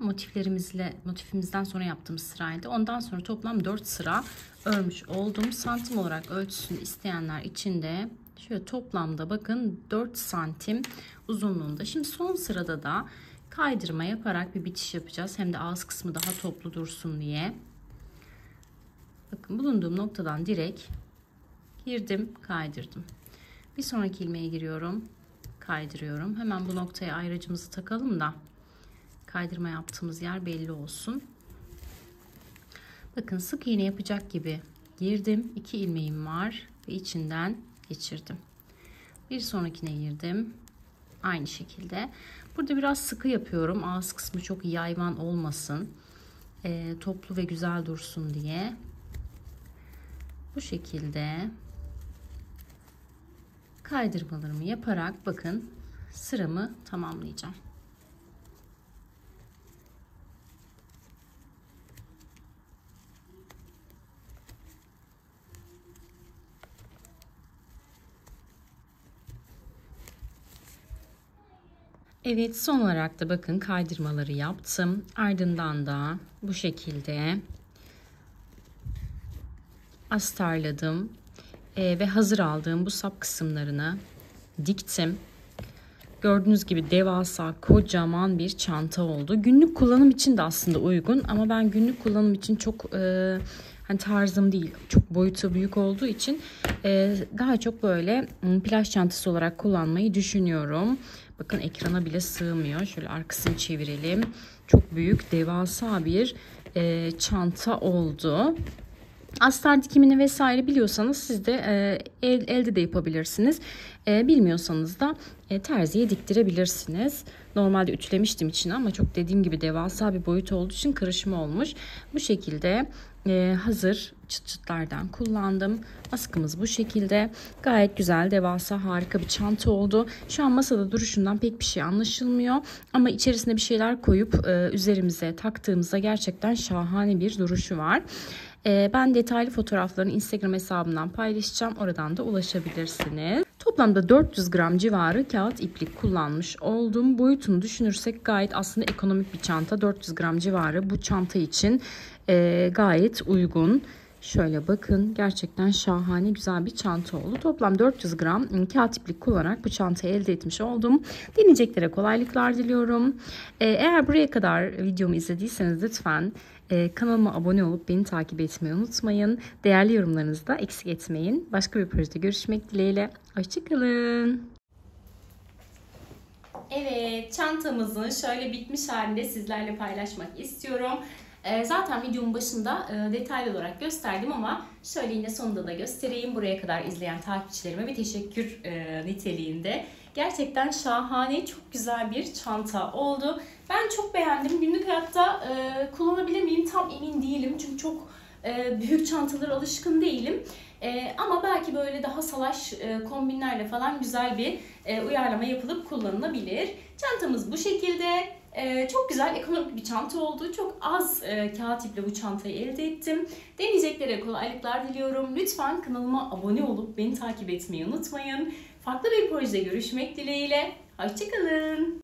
Speaker 1: motifimizden sonra yaptığımız sıraydı. Ondan sonra toplam 4 sıra örmüş oldum. Santim olarak ölçüsünü isteyenler için de şöyle toplamda bakın 4 santim uzunluğunda. Şimdi son sırada da kaydırma yaparak bir bitiş yapacağız. Hem de ağız kısmı daha toplu dursun diye. Bakın bulunduğum noktadan direkt girdim, kaydırdım. Bir sonraki ilmeğe giriyorum, kaydırıyorum. Hemen bu noktaya ayracımızı takalım da kaydırma yaptığımız yer belli olsun. Bakın sık iğne yapacak gibi girdim. 2 ilmeğim var ve içinden geçirdim. Bir sonrakine girdim. Aynı şekilde. Burada biraz sıkı yapıyorum. Ağız kısmı çok yayvan olmasın. Toplu ve güzel dursun diye. Bu şekilde kaydırmalarımı yaparak bakın sıramı tamamlayacağım. Evet, son olarak da bakın kaydırmaları yaptım. Ardından da bu şekilde astarladım ve hazır aldığım bu sap kısımlarını diktim. Gördüğünüz gibi devasa, kocaman bir çanta oldu. Günlük kullanım için de aslında uygun ama ben günlük kullanım için çok hani tarzım değil. Çok boyutu büyük olduğu için daha çok böyle plaj çantası olarak kullanmayı düşünüyorum. Bakın ekrana bile sığmıyor. Şöyle arkasını çevirelim. Çok büyük, devasa bir çanta oldu. Astar dikimini vesaire biliyorsanız siz de elde de yapabilirsiniz. Bilmiyorsanız da terziye diktirebilirsiniz. Normalde ütülemiştim içine ama çok dediğim gibi devasa bir boyut olduğu için karışma olmuş. Bu şekilde hazır çıt çıtlardan kullandım. Askımız bu şekilde. Gayet güzel, devasa, harika bir çanta oldu. Şu an masada duruşundan pek bir şey anlaşılmıyor. Ama içerisine bir şeyler koyup üzerimize taktığımızda gerçekten şahane bir duruşu var. Ben detaylı fotoğraflarını Instagram hesabımdan paylaşacağım. Oradan da ulaşabilirsiniz. Toplamda 400 gram civarı kağıt iplik kullanmış oldum. Boyutunu düşünürsek gayet aslında ekonomik bir çanta. 400 gram civarı bu çanta için gayet uygun. Şöyle bakın, gerçekten şahane güzel bir çanta oldu. Toplam 400 gram kağıt iplik kullanarak bu çantayı elde etmiş oldum. Deneyeceklere kolaylıklar diliyorum. Eğer buraya kadar videomu izlediyseniz lütfen kanalıma abone olup beni takip etmeyi unutmayın. Değerli yorumlarınızı da eksik etmeyin. Başka bir projede görüşmek dileğiyle. Hoşçakalın. Evet, çantamızın şöyle bitmiş halinde sizlerle paylaşmak istiyorum. Zaten videomun başında detaylı olarak gösterdim ama şöyle yine sonunda da göstereyim. Buraya kadar izleyen takipçilerime bir teşekkür niteliğinde. Gerçekten şahane, çok güzel bir çanta oldu. Ben çok beğendim. Günlük hayatta kullanabilir miyim tam emin değilim. Çünkü çok büyük çantalara alışkın değilim. Ama belki böyle daha salaş kombinlerle falan güzel bir uyarlama yapılıp kullanılabilir. Çantamız bu şekilde. Çok güzel, ekonomik bir çanta oldu. Çok az kağıt iple bu çantayı elde ettim. Deneyeceklere kolaylıklar diliyorum. Lütfen kanalıma abone olup beni takip etmeyi unutmayın. Farklı bir projede görüşmek dileğiyle. Hoşçakalın.